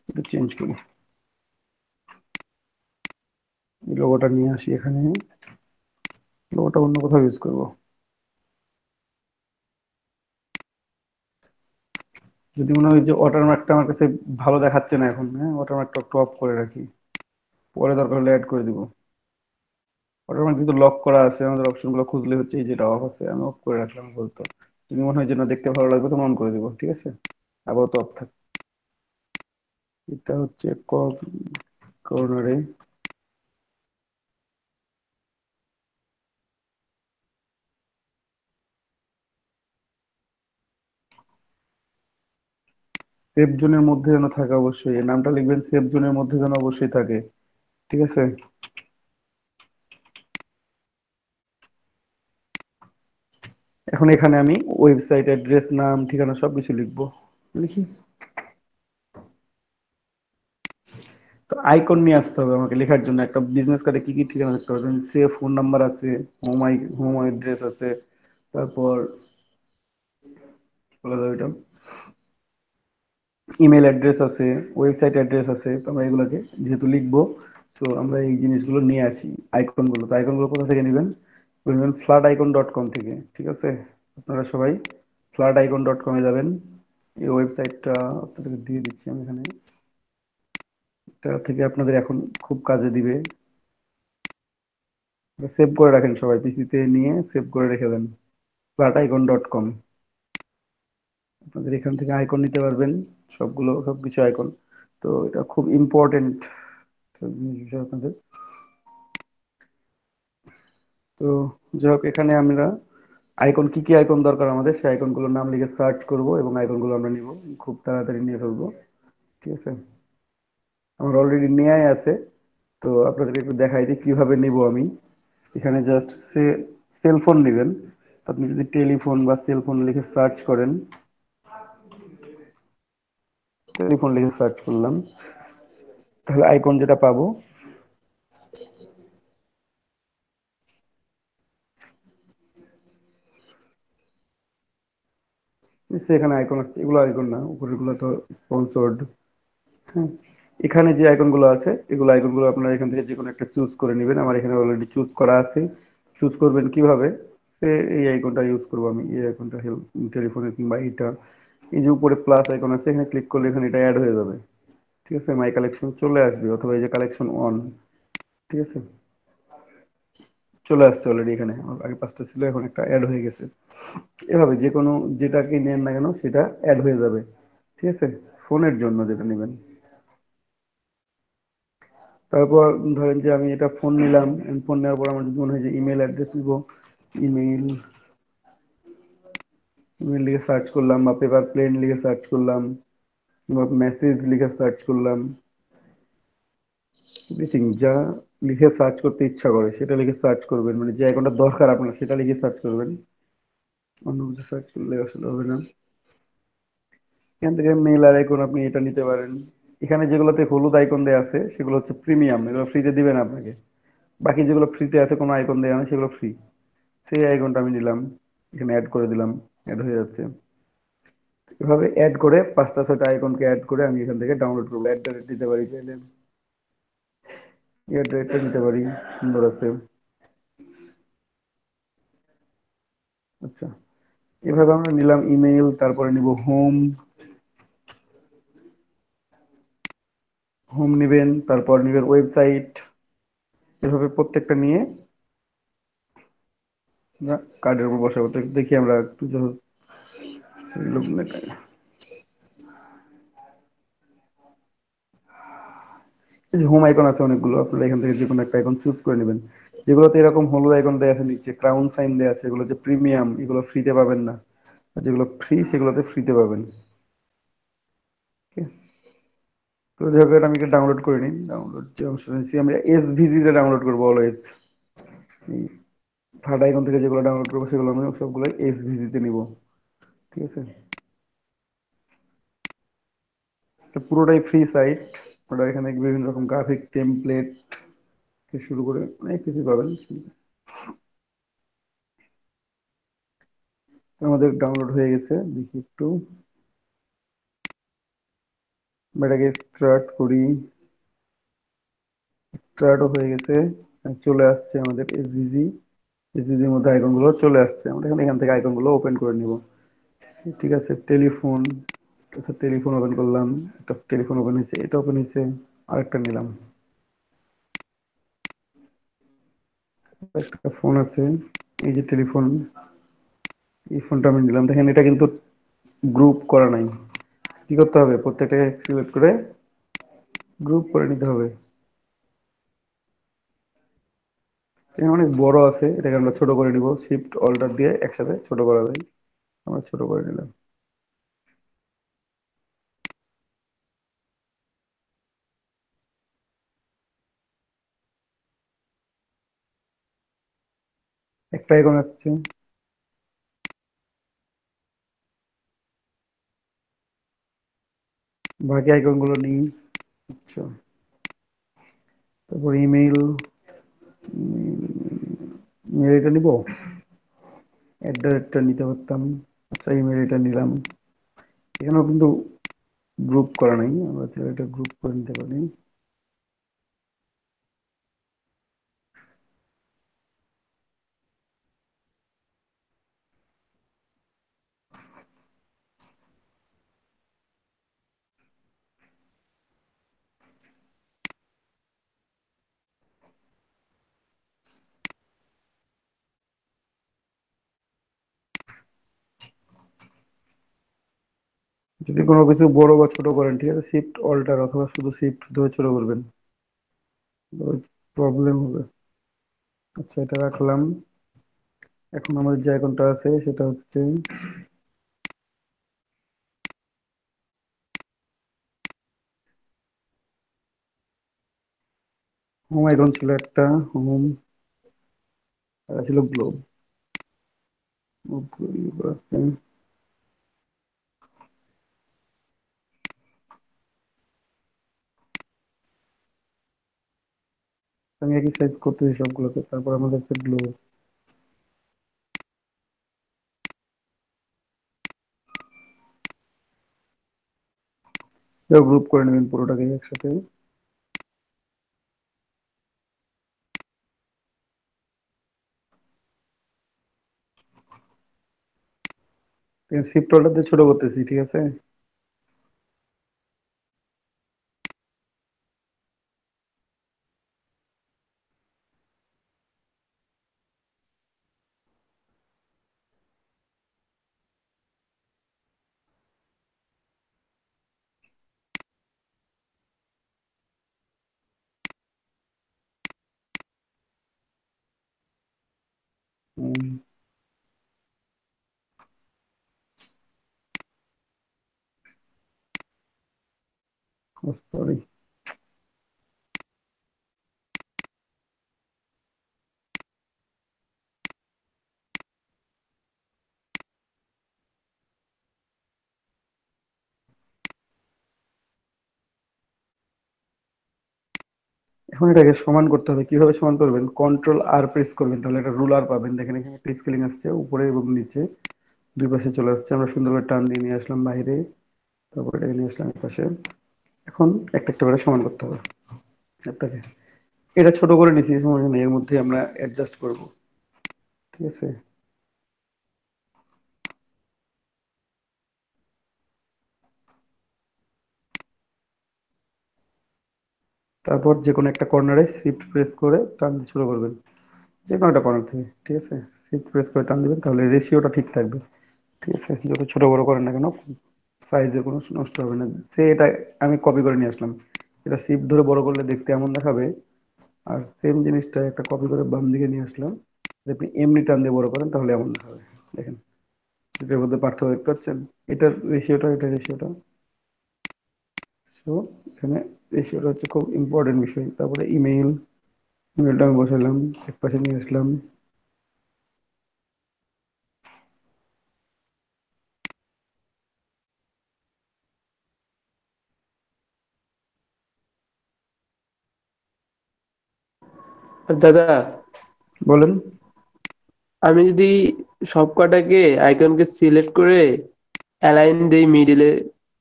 এটা চেঞ্জ করি, এই লোগোটা নিয়ে আসি এখানে, লোগোটা অন্য কোথাও ইউজ করব। যদি মনে হয় যে ওয়াটারমার্কটা আমার কাছে ভালো দেখাচ্ছে না এখন, হ্যাঁ ওয়াটারমার্কটা একটু অফ করে রাখি, পরে দরকার হলে অ্যাড করে দিব। ওয়াটারমার্ক কিন্তু লক করা আছে, আমাদের অপশন গুলো খুঁজলে হচ্ছে এই যেটা অফ আছে, আমি অফ করে রাখলাম বলতো। যদি মনে হয় যে না দেখতে ভালো লাগবে তখন অন করে দিব, ঠিক আছে। আবার তো অফ থাক। এটা হচ্ছে কর্নারে, সেফ জোনের মধ্যে যেন থাকে অবশ্যই, এই নামটা লিখবেন সেফ জোনের মধ্যে যেন অবশ্যই থাকে, ঠিক আছে। এখন এখানে আমি ওয়েবসাইট অ্যাড্রেস, নাম, ঠিকানা সবকিছু লিখবো। লিখি। তো আইকন নিয়ে আসতে হবে আমাকে লেখার জন্য। একটা বিজনেস কার্ডে কি কি ঠিকানা থাকতে হবে? সে ফোন নাম্বার আছে, হোম অ্যাড্রেস আছে, তারপর কি বলা যায় ওইটা, ইমেল অ্যাড্রেস আছে, ওয়েবসাইট অ্যাড্রেস আছে। তো আমরা এগুলোকে যেহেতু লিখবো, তো আমরা এই জিনিসগুলো নিয়ে আসি। আইকনগুলো, তো আইকনগুলো কোথা থেকে নেবেন? বলবেন ফ্ল্যাট আইকন ডট কম থেকে। ঠিক আছে, আপনারা সবাই ফ্ল্যাট আইকন ডট কমে যাবেন। এই ওয়েবসাইটটা আপনাদেরকে দিয়ে দিচ্ছি আমি এখানে। এটা থেকে আপনাদের এখন খুব কাজে দিবে। সেভ করে রাখেন, সবাই পিসিতে নিয়ে সেভ করে রেখে দেন। Flat icon dot com. আপনাদের এখান থেকে আইকন নিতে পারবেন, সবগুলো সবকিছু আইকন। তো এটা খুব ইম্পর্টেন্ট বিষয় আপনাদের। তো যাই হোক, এখানে আমরা আইকন, কি কি আইকন দরকার আমাদের, সেই আইকনগুলোর নাম লিখে সার্চ করব এবং আইকনগুলো আমরা নিব, খুব তাড়াতাড়ি নিয়ে ফেলবো। ঠিক আছে, আমার অলরেডি নেওয়াই আছে। তো আপনাদেরকে একটু দেখাই দিই কিভাবে নিব আমি। এখানে জাস্ট সেলফোন নেবেন। আপনি যদি টেলিফোন বা সেলফোন লিখে সার্চ করেন, টেলিফোন লিখে সার্চ করলাম, তাহলে আইকন যেটা পাবো, এখানে আইকন আসছে। এগুলো আইকন না, উপরেরগুলো তো স্পন্সর্ড। হ্যাঁ, এখানে যে আইকনগুলো আছে, এগুলো আইকনগুলো আপনারা এখান থেকে যে কোনো একটা চুজ করে নেবেন। আমার এখানে অলরেডি চুজ করা আছে। চুজ করবেন কিভাবে? এই আইকনটা ইউজ করবো আমি, এই আইকনটা টেলিফোনের, কিংবা এইটা। এই যে উপরে প্লাস আইকন আছে, এখানে ক্লিক করলে এখানে এটা অ্যাড হয়ে যাবে। ঠিক আছে, মাই কালেকশন চলে আসবে, অথবা এই যে কালেকশন অন। ঠিক আছে, চলে আসছে অলরেডি। এখানে আমার আগে 5টা ছিল, এখন একটা অ্যাড হয়ে গেছে। এভাবে যে কোনো যেটাকে নেন না কেন সেটা অ্যাড হয়ে যাবে। ঠিক আছে, ফোনের জন্য যেটা নেবেন। তারপর ধরেন যে আমি এটা ফোন নিলাম, ফোন নেওয়ার পর আমার যদি মনে হয় যে ইমেল অ্যাড্রেস দিব, ইমেল, ইমেল লিখে সার্চ করলাম, বা পেপার প্লেন লিখে সার্চ করলাম, বা মেসেজ লিখে সার্চ করলাম, এভরিথিং যা লিখে সার্চ করতে ইচ্ছা করে সেটা লিখে সার্চ করবেন। মানে যে আইকনটা দরকার আপনার সেটা লিখে সার্চ করবেন, অন্য কিছু সার্চ করলে আসলে হবে না। এখান থেকে মেল আর আইকন আপনি এটা নিতে পারেন। এখানে যেগুলোতে হলুদ আইকন দেওয়া আছে সেগুলো হচ্ছে প্রিমিয়াম, এগুলো ফ্রিতে দিবেন আপনাকে। বাকি যেগুলো ফ্রিতে আছে, কোনো আইকন দেওয়া নেই, সেগুলো ফ্রি। সেই আইকনটা আমি নিলাম, এখানে অ্যাড করে দিলাম, অ্যাড হয়ে যাচ্ছে। এভাবে অ্যাড করে 5টা 6টা আইকনকে অ্যাড করে আমি এখান থেকে ডাউনলোড করবো। অ্যাড ডাইরেক্ট দিতে পারি চাইলে, অ্যাড ডাইরেক্টটা দিতে পারি, সুন্দর আছে। আচ্ছা, এভাবে আমরা নিলাম ইমেল, তারপরে নিব হোম, হোম নিবেন, তারপর নিবেন ওয়েবসাইট। এভাবে প্রত্যেকটা নিয়ে কার্ডের উপর বসাবো। তো দেখি আমরা একটু এই যে হোম আইকন আছে অনেকগুলো, আপনারা এখান থেকে যে কোনো একটা আইকন চুজ করে নেবেন। যেগুলোতে এরকম হলুদ আইকন দেওয়া আছে, নিচে ক্রাউন সাইন দেওয়া আছে, এগুলো যে প্রিমিয়াম, এগুলো ফ্রিতে পাবেন না। আর যেগুলো ফ্রি সেগুলোতে ফ্রিতে পাবেন। Okay? তো যাই হোক, এটা আমি ডাউনলোড করে নিই। ডাউনলোড যে অপশন আছে, আমরা এসভিজি তে ডাউনলোড করবো অলওয়েজ। এই থার্ড আইকন থেকে যেগুলো ডাউনলোড করবো সেগুলো আমি সবগুলো এসভিজি তে নিব। ঠিক আছে, এটা পুরোটাই ফ্রি সাইট। আপনারা এখানে বিভিন্ন রকম গ্রাফিক টেমপ্লেট থেকে শুরু করে অনেক কিছু পাবেন। আমাদের ডাউনলোড হয়ে গেছে, দেখি একটু। আমরা এটাকে স্টার্ট করি। স্টার্টও হয়ে গেছে, চলে আসছে আমাদের এসভিজি। এসভিজির মধ্যে আইকন গুলো চলে আসছে। আমরা এখান থেকে আইকন গুলো ওপেন করে নিব। ঠিক আছে, টেলিফোন। আচ্ছা, টেলিফোন ওপেন করলাম, একটা টেলিফোন ওপেন হয়েছে, এটা ওপেন হয়েছে, আরেকটা নিলাম। একটা ফোন আছে, এই যে টেলিফোন, এই ফোনটা আমি নিলাম। দেখেন এটা কিন্তু গ্রুপ করা নাই। কি করতে হবে? প্রত্যেকটাকে সিলেক্ট করে গ্রুপ করে নিতে হবে। এখানে অনেক বড় আছে, এটাকে আমরা ছোট করে নিব। শিফট অল্টার দিয়ে একসাথে ছোট করা যায়। আমরা ছোট করে নিলাম। একটা আইকন আসছে, বাকি আইকন গুলো নিই। আচ্ছা, তারপর ইমেইল, ইমেইল এটা নিব, অ্যাড্রেসটা নিতে পারতাম। আচ্ছা, ইমেইল এটা নিলাম। এখানেও কিন্তু গ্রুপ করা নাই, আমরা চাইলে এটা গ্রুপ করে নিতে পারি। যদি কোনো কিছু বড় বা ছোট করেন, ঠিক আছে, শিফট অল্টার অথবা শুধু শিফট ধরে ছোট করবেন, প্রবলেম হবে। আচ্ছা, এটা রাখলাম। এখন আমাদের যে আইকনটা আছে সেটা হচ্ছে হোম আইকন, ছিল একটা হোম, আর ছিল গ্লোব। আমি একই সাইজ করতেছি সবগুলোকে, তারপর আমাদের হচ্ছে গ্লোব। গ্রুপ করে নেবেন পুরোটাকে একসাথে। শিফট অল্টার দিয়ে ছোট করতেছি, ঠিক আছে। সরি। এখন এটাকে সমান করতে হবে। কিভাবে সমান করবেন? কন্ট্রোল আর প্রেস করবেন, তাহলে একটা রুলার পাবেন। দেখেন এখানে একটা স্কেলিং আসছে, উপরে এবং নিচে দুই পাশে চলে আসছে। আমরা সুন্দর করে টান দিয়ে নিয়ে আসলাম বাইরে, তারপর এটাকে নিয়ে আসলাম এই পাশে। এখন একটা একটা করে সমান করতে হবে আপনাকে। এটা ছোট করে নিচ্ছি, সমস্যা নেই, এর মধ্যে আমরা অ্যাডজাস্ট করব, ঠিক আছে। তারপর যে কোনো একটা কর্নারে শিফট প্রেস করে টান দিয়ে শুরু করবেন, যে কোনো একটা কর্নার থেকে, ঠিক আছে। শিফট প্রেস করে টান দিবেন, তাহলে রেশিওটা ঠিক থাকবে, ঠিক আছে। যত ছোট বড় করেন না কেন, সাইজে কোনো নষ্ট হবে না। সে এটা আমি কপি করে নিয়ে আসলাম। এটা শিফট ধরে বড় করলে দেখতে এমন দেখাবে, আর সেম জিনিসটা একটা কপি করে বাম দিকে নিয়ে আসলাম, যদি আপনি এমনি টান দিয়ে বড় করেন তাহলে এমন দেখাবে। দেখেন এটার মধ্যে পার্থক্য দেখতে পাচ্ছেন, এটার রেশিওটা, এটা রেশিওটা। সো এখানে রেশিওটা হচ্ছে খুব ইম্পর্টেন্ট বিষয়। তারপরে ইমেইল, ইমেইলটা আমি বসালাম, এক পাশে নিয়ে আসলাম। দাদা, বলেন। আমি যদি সব কটাকে আইকনকে সিলেক্ট করে অ্যালাইন দেই মিডিলে,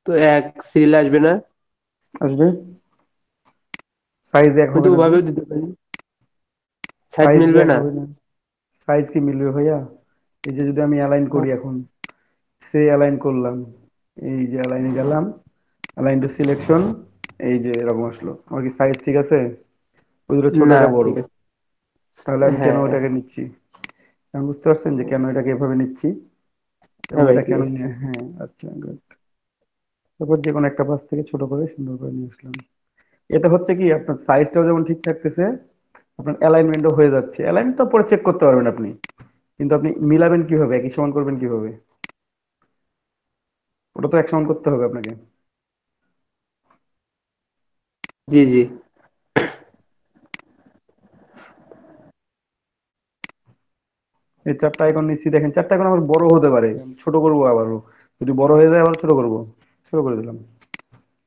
তো এক সিরিয়াল আসবে না? আসবে, সাইজ এক আমি হবে তো না তো। ওভাবেও দিতে পারি, সাইড সাইজ যে মিলবে এক না? হবে না, সাইজ কি মিলবে ভাইয়া? এই যে যদি আমি অ্যালাইন করি এখন, সে অ্যালাইন করলাম, এই যে অ্যালাইনে গেলাম, অ্যালাইন টু সিলেকশন, এই যে এরকম আসলো, আমার কি সাইজ ঠিক আছে? ওই দুটো ছোট, না, এটা বড়। ঠিক আছে। তাহলে আমি কেন হ্যাঁ, ওটাকে নিচ্ছি? আমি বুঝতে পারছেন যে কেন এটাকে এভাবে নিচ্ছি এবং হ্যাঁ ভাই, এটা ঠিক কেন আছে। নিয়ে, হ্যাঁ আচ্ছা গুড। তারপর যে কোনো একটা পাশ থেকে ছোট করে সুন্দর করে নিয়ে আসলাম। এটা হচ্ছে কি, আপনার সাইজটাও যেমন ঠিক থাকতেছে, আপনার অ্যালাইনমেন্টও হয়ে যাচ্ছে। অ্যালাইনমেন্ট তো পরে চেক করতে পারবেন আপনি, কিন্তু আপনি মিলাবেন কিভাবে, একই সমান করবেন কিভাবে, ওটা তো এক সমান করতে হবে আপনাকে। জি, জি। এই চারটা আইকন নিচ্ছি, দেখেন চারটা আইকন আমার বড় হতে পারে, আমি ছোট করবো আবারও, যদি বড় হয়ে যায় আবার ছোট করবো, ছোট করে দিলাম।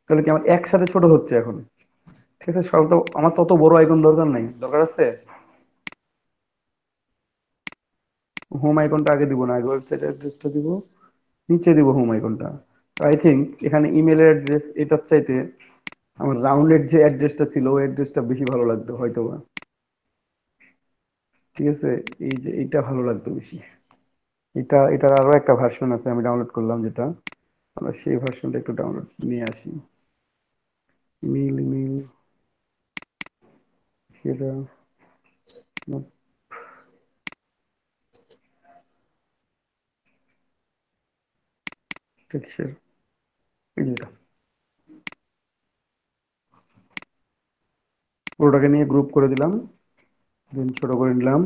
তাহলে কি আমার একসাথে ছোট হচ্ছে এখন? ঠিক আছে, সব তো আমার তত বড় আইকন দরকার নাই, দরকার আছে হোম আইকনটা আগে দিব না, আগে ওয়েবসাইট অ্যাড্রেসটা দিব, নিচে দিব হোম আইকনটা। আই থিঙ্ক এখানে ইমেলের অ্যাড্রেস এটার চাইতে আমার রাউন্ডেড যে অ্যাড্রেসটা ছিল ওই অ্যাড্রেসটা বেশি ভালো লাগতো হয়তো বা। ঠিক আছে, এই যে এইটা ভালো লাগতো বেশি। এটার আরো একটা ভার্সন আছে আমি ডাউনলোড করলাম, যেটা আমরা সেই ভার্সনটা একটু ডাউনলোড নিয়ে আসি। ইমেল সেটা টেক্সচার, এই যেটা পুরোটাকে নিয়ে গ্রুপ করে দিলাম, দেন ছোট করে নিলাম।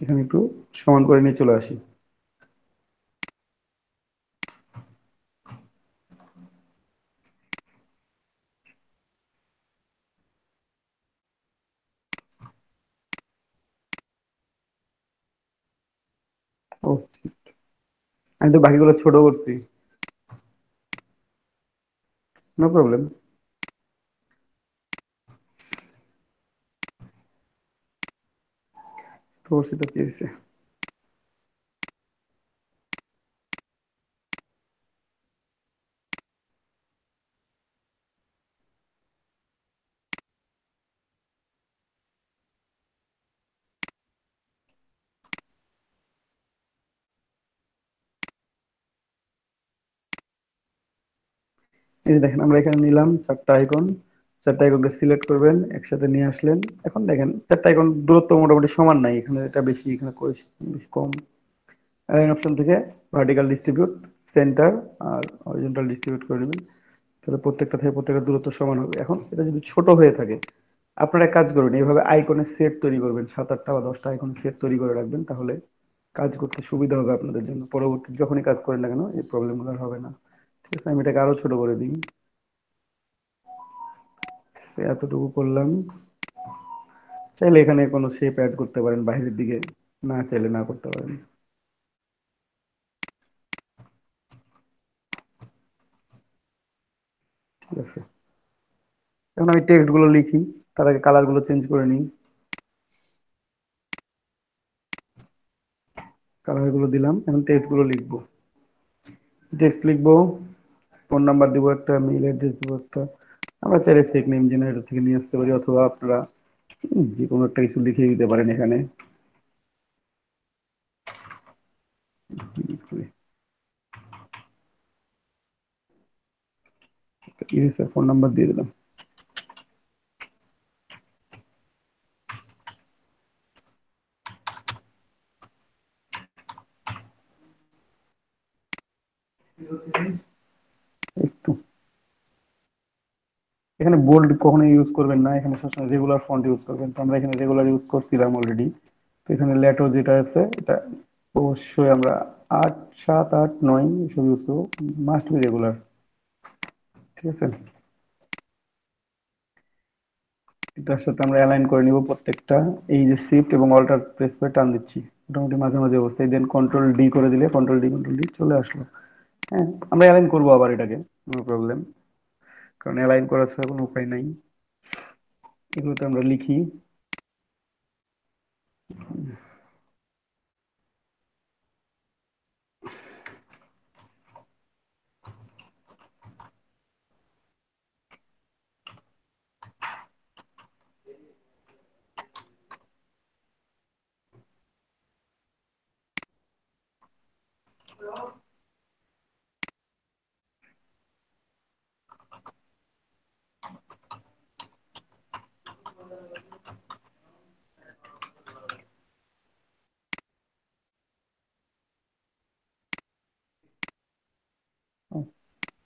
এখানে একটু সমান করে নিয়ে চলে আসি। ও, আমি তো বাকিগুলো ছোট করছি। No problem. করছি তো কি হয়েছে? এই যে দেখেন আমরা এখানে নিলাম চারটা আইকন, চারটা আইকনকে সিলেক্ট করবেন, একসাথে নিয়ে আসলেন। এখন দেখেন চারটা আইকন দূরত্ব মোটামুটি সমান নাই, এখানে এটা বেশি, এখানে বেশি কম। অ্যালাইন অপশন থেকে ভার্টিক্যাল ডিস্ট্রিবিউট, সেন্টার আর হরিজন্টাল ডিস্ট্রিবিউট করে নেবেন, তাহলে প্রত্যেকটা থেকে প্রত্যেকটা দূরত্ব সমান হবে। এখন এটা যদি ছোট হয়ে থাকে, আপনারা এক কাজ করবেন, এইভাবে আইকনের সেট তৈরি করবেন, 7 8টা বা 10টা আইকন সেট তৈরি করে রাখবেন, তাহলে কাজ করতে সুবিধা হবে আপনাদের জন্য। পরবর্তী যখনই কাজ করেন না কেন এই প্রবলেমগুলো আর হবে না। ঠিক আছে, আমি এটাকে আরো ছোট করে দিই, এতটুকু করলাম। চাইলে এখানে কোনো শেপ অ্যাড করতে পারেন বাইরের দিকে, না চাইলে না করতে পারেন। ঠিক আছে, এখন আমি টেক্সট গুলো লিখি, তার আগে কালার গুলো চেঞ্জ করে নিই। কালার গুলো দিলাম, এখন টেক্সট গুলো লিখবো। টেক্সট লিখবো, ফোন নাম্বার দিব একটা, মেইল অ্যাড্রেস দিব একটা। আমরা চাইলে ফেক নেম জেনারেটর থেকে নিয়ে আসতে পারি, অথবা আপনারা যে কোনো একটা কিছু লিখে দিতে পারেন এখানে। ইউএসএ ফোন নাম্বার দিয়ে দিলাম। একটু এখানে বোল্ড কখনো ইউজ করবেন না, এখানে সবসময় রেগুলার ফন্ট ইউজ করবেন। তো আমরা এখানে রেগুলার ইউজ করছিলাম অলরেডি। তো এখানে লেটো যেটা আছে এটা অবশ্যই আমরা 8 7 8 9 এসব ইউজ করবো, মাস্ট বি রেগুলার। ঠিক আছে, এটার সাথে আমরা অ্যালাইন করে নিব প্রত্যেকটা। এই যে শিফট এবং অল্টার প্রেস করে টান দিচ্ছি মোটামুটি মাঝামাঝি অবস্থায়, দেন কন্ট্রোল ডি করে দিলে কন্ট্রোল ডি চলে আসলো। হ্যাঁ, আমরা অ্যালাইন করবো আবার এটাকে, নো প্রবলেম, কারণ অ্যালাইন করার ছাড়া কোনো উপায় নাই। এগুলোতে আমরা লিখি।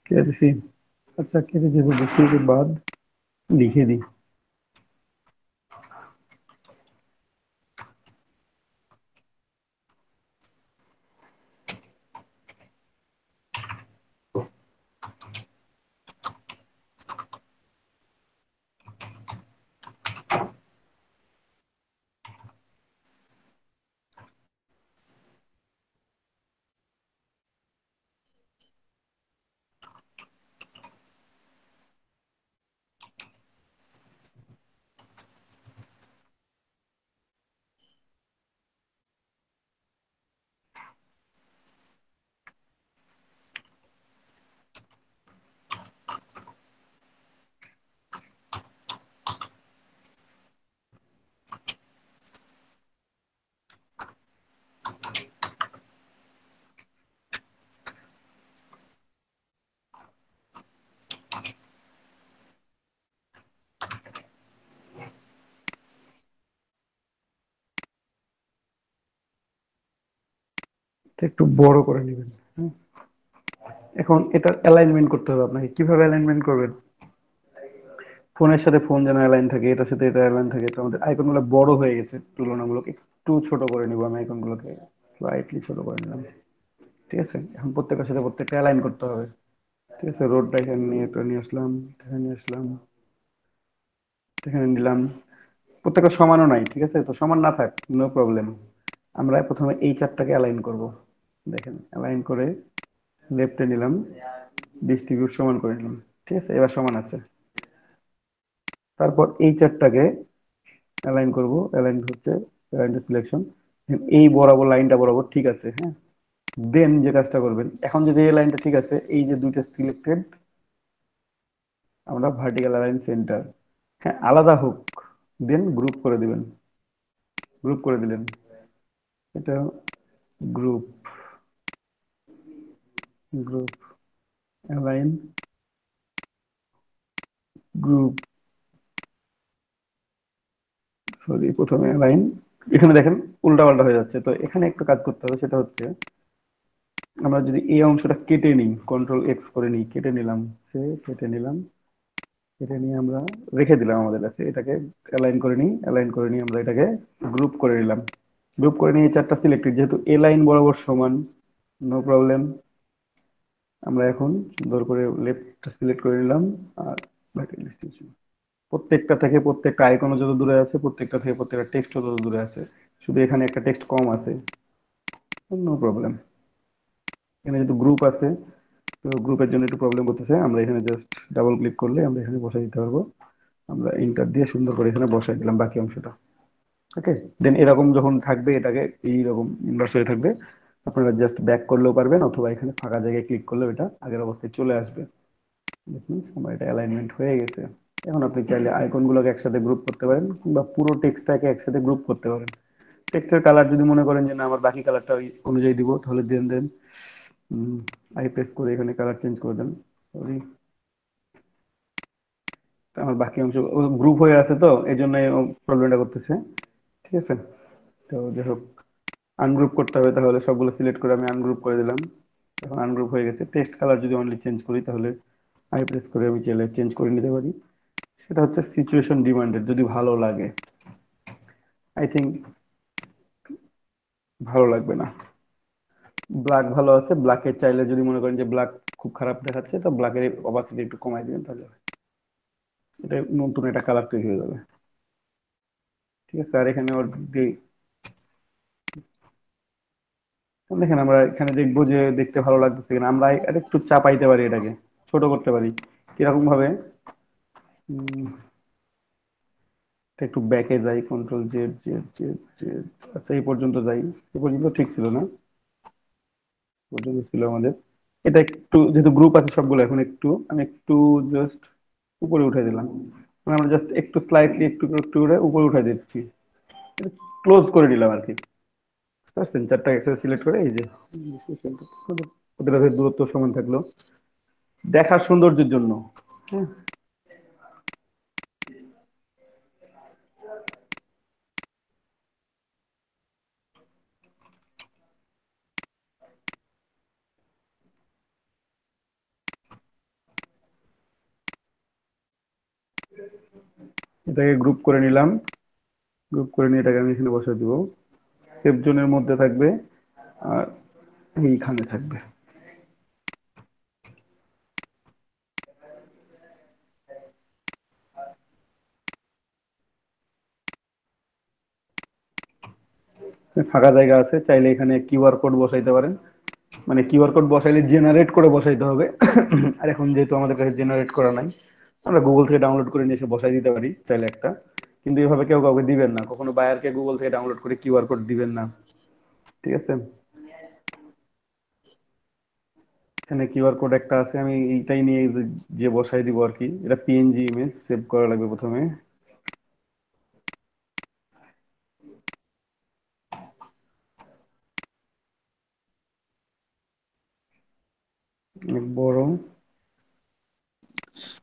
क्या दिसी? अच्छा, क्या जैसे दूसरे के बाद लिखे दी। একটু বড় করে নেবেন। হুম। এখন এটা অ্যালাইনমেন্ট করতে হবে আপনাকে। কিভাবে অ্যালাইনমেন্ট করবেন? ফোনের সাথে ফোন যেন অ্যালাইন থাকে, এটার সাথে এটা অ্যালাইন থাকে। তো আমাদের আইকনগুলো বড় হয়ে গেছে তুলনামূলক, একটু ছোট করে নিব আমি আইকনগুলোকে, স্লাইটলি ছোট করে নিলাম। ঠিক আছে, এখন প্রত্যেকটার সাথে প্রত্যেকটা অ্যালাইন করতে হবে। ঠিক আছে, রোডটা এখানে নিয়ে এটা নিয়ে আসলাম, এখানে নিয়ে আসলাম, এখানে নিলাম। প্রত্যেকটা সমানও নাই, ঠিক আছে, তো সমান না থাক, নো প্রবলেম। আমরা প্রথমে এই চারটাকে অ্যালাইন করব। দেখেন, অ্যালাইন করে লেফটে নিলাম, ডিস্ট্রিবিউট সমান করে নিলাম। ঠিক আছে, এবার সমান আছে। তারপর এই চারটাকে অ্যালাইন করব, অ্যালাইন হচ্ছে অ্যালাইন টু সিলেকশন। এই বরাবর লাইনটা বরাবর ঠিক আছে, হ্যাঁ। দেন যে কাজটা করবেন, এখন যদি এই লাইনটা ঠিক আছে, এই যে দুইটা সিলেক্টেড, আমরা ভার্টিক্যাল অ্যালাইন সেন্টার, হ্যাঁ, আলাদা হোক। দেন গ্রুপ করে দিবেন, গ্রুপ করে দিলেন, এটা group, group align, group, sorry প্রথমে অ্যালাইন। এখানে দেখেন উল্টা পাল্টা হয়ে যাচ্ছে, তো এখানে একটু কাজ করতে হবে। সেটা হচ্ছে আমরা যদি এই অংশটা কেটে নিই, কন্ট্রোল এক্স করে নিই, কেটে নিলাম, সে কেটে নিলাম, কেটে নিয়ে আমরা রেখে দিলাম আমাদের কাছে। এটাকে অ্যালাইন করে নিই, অ্যালাইন করে নিয়ে আমরা এটাকে গ্রুপ করে নিলাম। গ্রুপ করে নিয়ে এই চারটা সিলেক্টেড, যেহেতু এ লাইন বরাবর সমান, নো প্রবলেম। আমরা এখন সুন্দর করে লেফটটা সিলেক্ট করে নিলাম, আর ভার্টিক্যাল ডিস্ট্রিবিউশন। প্রত্যেকটা থেকে প্রত্যেকটা আইকনও যত দূরে আছে, প্রত্যেকটা থেকে প্রত্যেকটা টেক্সটও তত দূরে আছে। শুধু এখানে একটা টেক্সট কম আছে, নো প্রবলেম। এখানে যেহেতু গ্রুপ আছে, তো গ্রুপের জন্য একটু প্রবলেম করতেছে। আমরা এখানে জাস্ট ডাবল ক্লিক করলে আমরা এখানে বসাই দিতে পারবো। আমরা ইন্টার দিয়ে সুন্দর করে এখানে বসাই দিলাম বাকি অংশটা। ওকে, দেন এরকম যখন থাকবে, এটাকে এইরকম ইনভার্স হয়ে থাকবে, আপনারা জাস্ট ব্যাক করলেও পারবেন, অথবা এখানে ফাঁকা জায়গায় ক্লিক করলেও এটা আগের অবস্থায় চলে আসবে। আমার এটা অ্যালাইনমেন্ট হয়ে গেছে। এখন আপনি চাইলে আইকনগুলোকে একসাথে গ্রুপ করতে পারেন, কিংবা পুরো টেক্সটটাকে একসাথে গ্রুপ করতে পারেন। টেক্সটের কালার যদি মনে করেন যে না আমার বাকি কালারটা ওই অনুযায়ী দিব, তাহলে দেন দেন আই প্রেস করে এখানে কালার চেঞ্জ করে দেন। সরি, আমার বাকি অংশ গ্রুপ হয়ে আছে, তো এই জন্য প্রবলেমটা করতেছে। ঠিক আছে, তো যাই হোক, আনগ্রুপ করতে হবে, তাহলে সবগুলো সিলেক্ট করে আমি আনগ্রুপ করে দিলাম। এখন আনগ্রুপ হয়ে গেছে। টেক্সট কালার যদি অনলি চেঞ্জ করি, তাহলে আই প্রেস করে আমি চাইলে চেঞ্জ করে নিতে পারি। সেটা হচ্ছে সিচুয়েশন ডিমান্ডেড, যদি ভালো লাগে। আই থিঙ্ক ভালো লাগবে না, ব্ল্যাক ভালো আছে। ব্ল্যাকের চাইলে যদি মনে করেন যে ব্ল্যাক খুব খারাপ দেখাচ্ছে, তো ব্ল্যাকের অপাসিটি একটু কমাই দিবেন, তাহলে এটা নতুন একটা কালার তৈরি হয়ে যাবে। ঠিক আছে, আর এখানে ওর দেখেন, আমরা এখানে দেখবো যে দেখতে ভালো লাগতেছে কিনা। আমরা এটা একটু চাপাইতে পারি, এটাকে ছোট করতে পারি। কিরকম ভাবে? একটু ব্যাকে যাই, control Z Z Z Z, আচ্ছা এই পর্যন্ত যাই। এই পর্যন্ত ঠিক ছিল না? পর্যন্ত ছিল আমাদের। এটা একটু, যেহেতু গ্রুপ আছে সবগুলো, এখন একটু আমি একটু জাস্ট উপরে উঠে দিলাম। মানে আমরা জাস্ট একটু স্লাইটলি একটু একটু করে উপরে উঠে দিচ্ছি, ক্লোজ করে দিলাম আর কি। বুঝতে পারছেন? চারটা একসাথে সিলেক্ট করে এই যে ওদের মধ্যে দূরত্ব সমান থাকলো দেখার সৌন্দর্যের জন্য। হ্যাঁ, এটাকে গ্রুপ করে নিলাম। গ্রুপ করে নিয়ে এটাকে আমি এখানে বসে দিব। সেফ জোনের মধ্যে থাকবে, আর এইখানে থাকবে। ফাঁকা জায়গা আছে, চাইলে এখানে কিউআর কোড বসাইতে পারেন। মানে কিউআর কোড বসাইলে জেনারেট করে বসাইতে হবে। আর এখন যেহেতু আমাদের কাছে জেনারেট করা নাই, আমরা গুগল থেকে ডাউনলোড করে নিয়ে এসে বসাই দিতে পারি চাইলে একটা। কিন্তু এভাবে কেউ কাউকে দিবেন না, কখনো বায়ারকে গুগল থেকে ডাউনলোড করে কিউআর কোড দিবেন না। ঠিক আছে, এখানে কিউআর কোড একটা আছে, আমি এইটাই নিয়ে যে বসাই দিব আর কি। এটা পিএনজি ইমেজ সেভ করা লাগবে প্রথমে। অনেক বড়।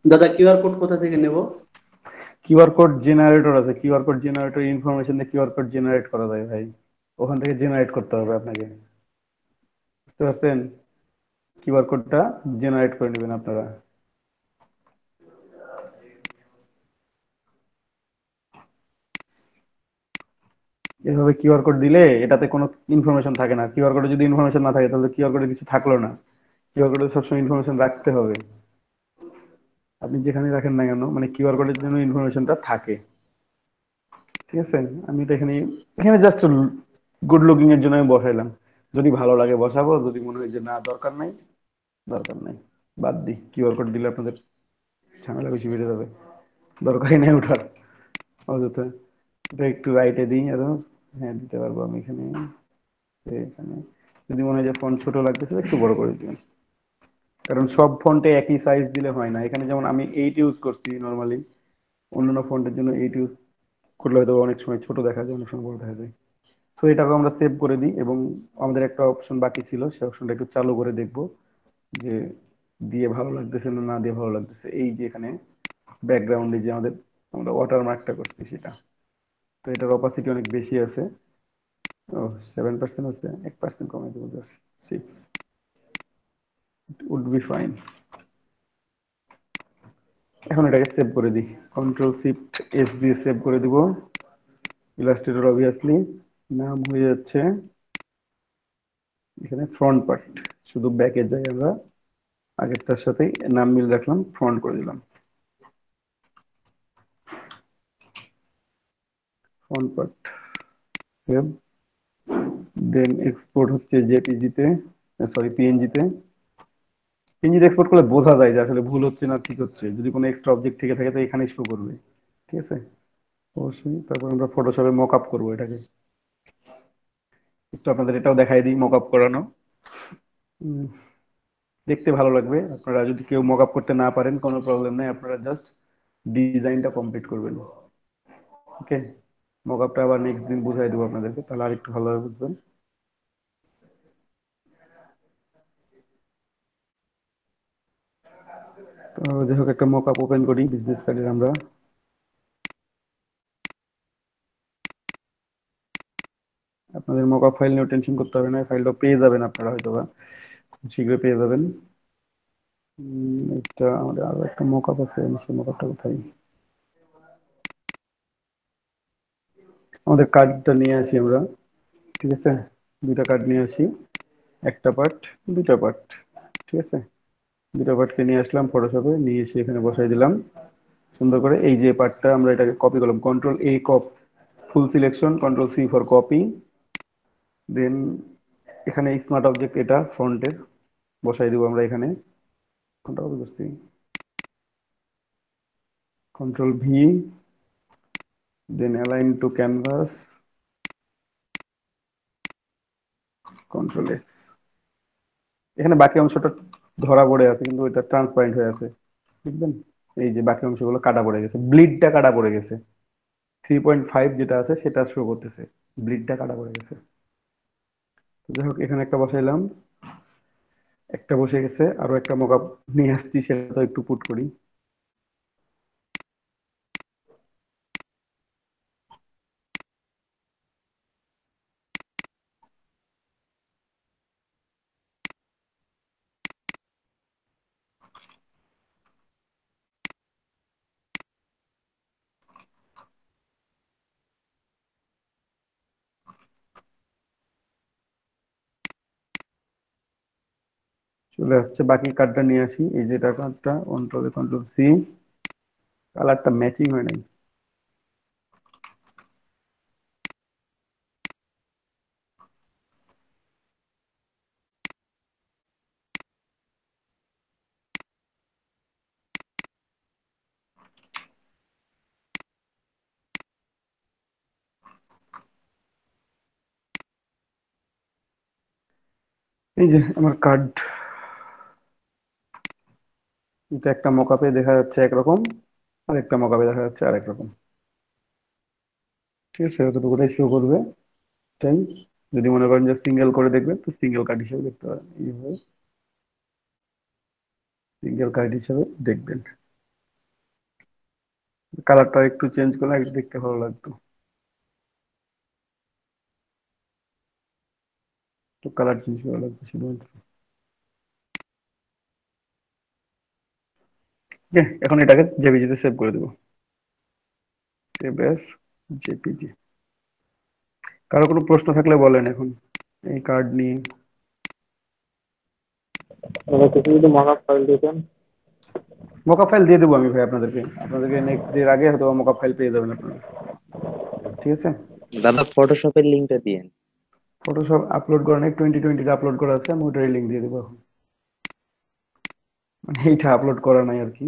দাদা কিউআর কোড কোথা থেকে নেব? কিউআর কোড জেনারেটর আছে, কিউআর কোড জেনারেটর ইনফরমেশন দিয়ে কিউআর কোড জেনারেট করা যায় ভাই। ওখান থেকে জেনারেট করতে হবে আপনাকে। বুঝতে পারছেন? কিউআর কোডটা জেনারেট করে নেবেন আপনারা। এভাবে কিউআর কোড দিলে এটাতে কোনো ইনফরমেশন থাকে না। কিউআর কোডে যদি ইনফরমেশন না থাকে তাহলে কিউআর কোডে কিছু থাকলো না। কিউআর কোডে সবসময় ইনফরমেশন রাখতে হবে। আপনি যেখানে রাখেন না কেন, মানে কিউআর কোডের জন্য ইনফরমেশনটা থাকে। ঠিক আছে, আমি তো এখানে এখানে জাস্ট গুড লুকিং এর জন্য আমি বসাইলাম। যদি ভালো লাগে বসাবো, যদি মনে হয় যে না দরকার নাই, দরকার নাই, বাদ দিই। কিউআর কোড দিলে আপনাদের ঝামেলা বেশি বেড়ে যাবে, দরকারই নেই ওঠার অযথা। এটা একটু রাইটে দিই আরো। হ্যাঁ, দিতে পারবো আমি এখানে। এখানে যদি মনে হয় যে ফন্ট ছোট লাগতেছে একটু বড় করে দিবেন, কারণ সব ফন্টে একই সাইজ দিলে হয় না। এখানে যেমন আমি 8 ইউজ করছি নর্মালি, অন্যান্য ফন্টের জন্য 8 ইউজ করলে হয়তো অনেক সময় ছোট দেখা যায়, অনেক সময় বড় দেখা যায়। তো এটাকে আমরা সেভ করে দিই, এবং আমাদের একটা অপশন বাকি ছিল, সেই অপশনটা একটু চালু করে দেখবো যে দিয়ে ভালো লাগতেছে না না দিয়ে ভালো লাগতেছে। এই যে এখানে ব্যাকগ্রাউন্ডে যে আমরা ওয়াটারমার্কটা করছি সেটা, তো এটার অপাসিটি অনেক বেশি আছে। ও 7% আছে, 1% কমে দেবো, জাস্ট 6, উড বি ফাইন। এখন এটাকে সেভ করে দিই, কন্ট্রোল শিফট এস দিয়ে সেভ করে দিব। ইলাস্ট্রেটর অবভিয়াসলি নাম হয়ে যাচ্ছে এখানে ফ্রন্ট পার্ট। শুধু ব্যাকে যাই আমরা, আগেরটার সাথে নাম মিল রাখলাম, ফ্রন্ট করে দিলাম ফ্রন্ট পার্ট। সেভ, দেন এক্সপোর্ট হচ্ছে জেপিজি তে, সরি পিএনজি তে। পিএনজি তে এক্সপোর্ট করলে বোঝা যায় যে আসলে ভুল হচ্ছে না ঠিক হচ্ছে। যদি কোনো এক্সট্রা অবজেক্ট থেকে থাকে তো এখানে শো করবে। ঠিক আছে, অবশ্যই। তারপর আমরা ফটোশপে মক আপ করবো এটাকে। একটু আপনাদের এটাও দেখাই দিই মক আপ করানো। উম, দেখতে ভালো লাগবে। আপনারা যদি কেউ মক আপ করতে না পারেন কোনো প্রবলেম নেই, আপনারা জাস্ট ডিজাইনটা কমপ্লিট করবেন। ওকে, মক আপটা আবার নেক্সট দিন বুঝাই দেবো আপনাদেরকে, তাহলে আর একটু ভালোভাবে বুঝবেন। তো যাই হোক, একটা মক আপ ওপেন করি বিজনেস কার্ডের আমরা। আপনাদের মক আপ ফাইল নিয়ে টেনশন করতে হবে না, ফাইলটা পেয়ে যাবেন আপনারা, হয়তো বা খুব শীঘ্রই পেয়ে যাবেন। এটা আমাদের আরো একটা মক আপ আছে, সেই মক আপটা কোথায়? আমাদের কার্ডটা নিয়ে আসি আমরা। ঠিক আছে, দুইটা কার্ড নিয়ে আসি, একটা পার্ট, দুইটা পার্ট। ঠিক আছে, দুটো পার্টকে নিয়ে আসলাম ফটোশপে, নিয়ে এসে এখানে বসাই দিলাম সুন্দর করে। এই যে পার্টটা আমরা এটাকে কপি করলাম, control A copy, full selection, control C for copy. Then এখানে স্মার্ট অবজেক্ট, এটা ফ্রন্টের বসাই দিব আমরা এখানে। কোনটা কপি করছি? Control V, then align to canvas, control S. এখানে বাকি অংশটা ধরা পড়ে আছে কিন্তু এটা ট্রান্সপারেন্ট হয়ে আছে, বুঝলেন? এই যে বাকি অংশগুলো কাটা পড়ে গেছে, ব্লিডটা কাটা পড়ে গেছে। 3.5 যেটা আছে সেটা শো করতেছে, ব্লিডটা কাটা পড়ে গেছে। তো যাই হোক, এখানে একটা বসাইলাম, একটা বসে গেছে। আরো একটা মকআপ নিয়ে আসছি, সেটা তো একটু পুট করি। চলে আসছে, বাকি কার্ডটা নিয়ে আসি। এই যে কার্ডটা, কন্ট্রোল সি, কালারটা ম্যাচিং হয় নাই। এই যে আমার কার্ড, এটা একটা মকআপে দেখা যাচ্ছে একরকম, আর একটা মকআপে দেখা যাচ্ছে আরেক রকম। ঠিক আছে, অতটুকুটাই শো করবে। তাই যদি মনে করেন যে সিঙ্গেল করে দেখবেন, তো সিঙ্গেল কার্ড হিসেবে দেখতে পারেন। এইভাবে সিঙ্গেল কার্ড হিসেবে দেখবেন। কালারটা একটু চেঞ্জ করলে একটু দেখতে ভালো লাগতো। তো কালার চেঞ্জ করা লাগবে শুধুমাত্র। এখন এটাকে জেপিজিতে সেভ করে দেবো, সেভ এস জেপিজি। কারো কোনো প্রশ্ন থাকলে বলেন এখন এই কার্ড নিয়ে। দাদা কিছু যদি মক ফাইল দিতেন। মকআপ ফাইল দিয়ে দেবো আমি ভাই আপনাদেরকে নেক্সট ডে এর আগে হয়তো মকআপ ফাইল পেয়ে যাবেন আপনারা, ঠিক আছে? দাদা ফটোশপের লিঙ্কটা দিয়েন। ফটোশপ আপলোড করা নেই, 2020 আপলোড করা আছে, আমি ওটারই লিঙ্ক দিয়ে দেবো এখন, মানে এইটা আপলোড করা নাই আর কি।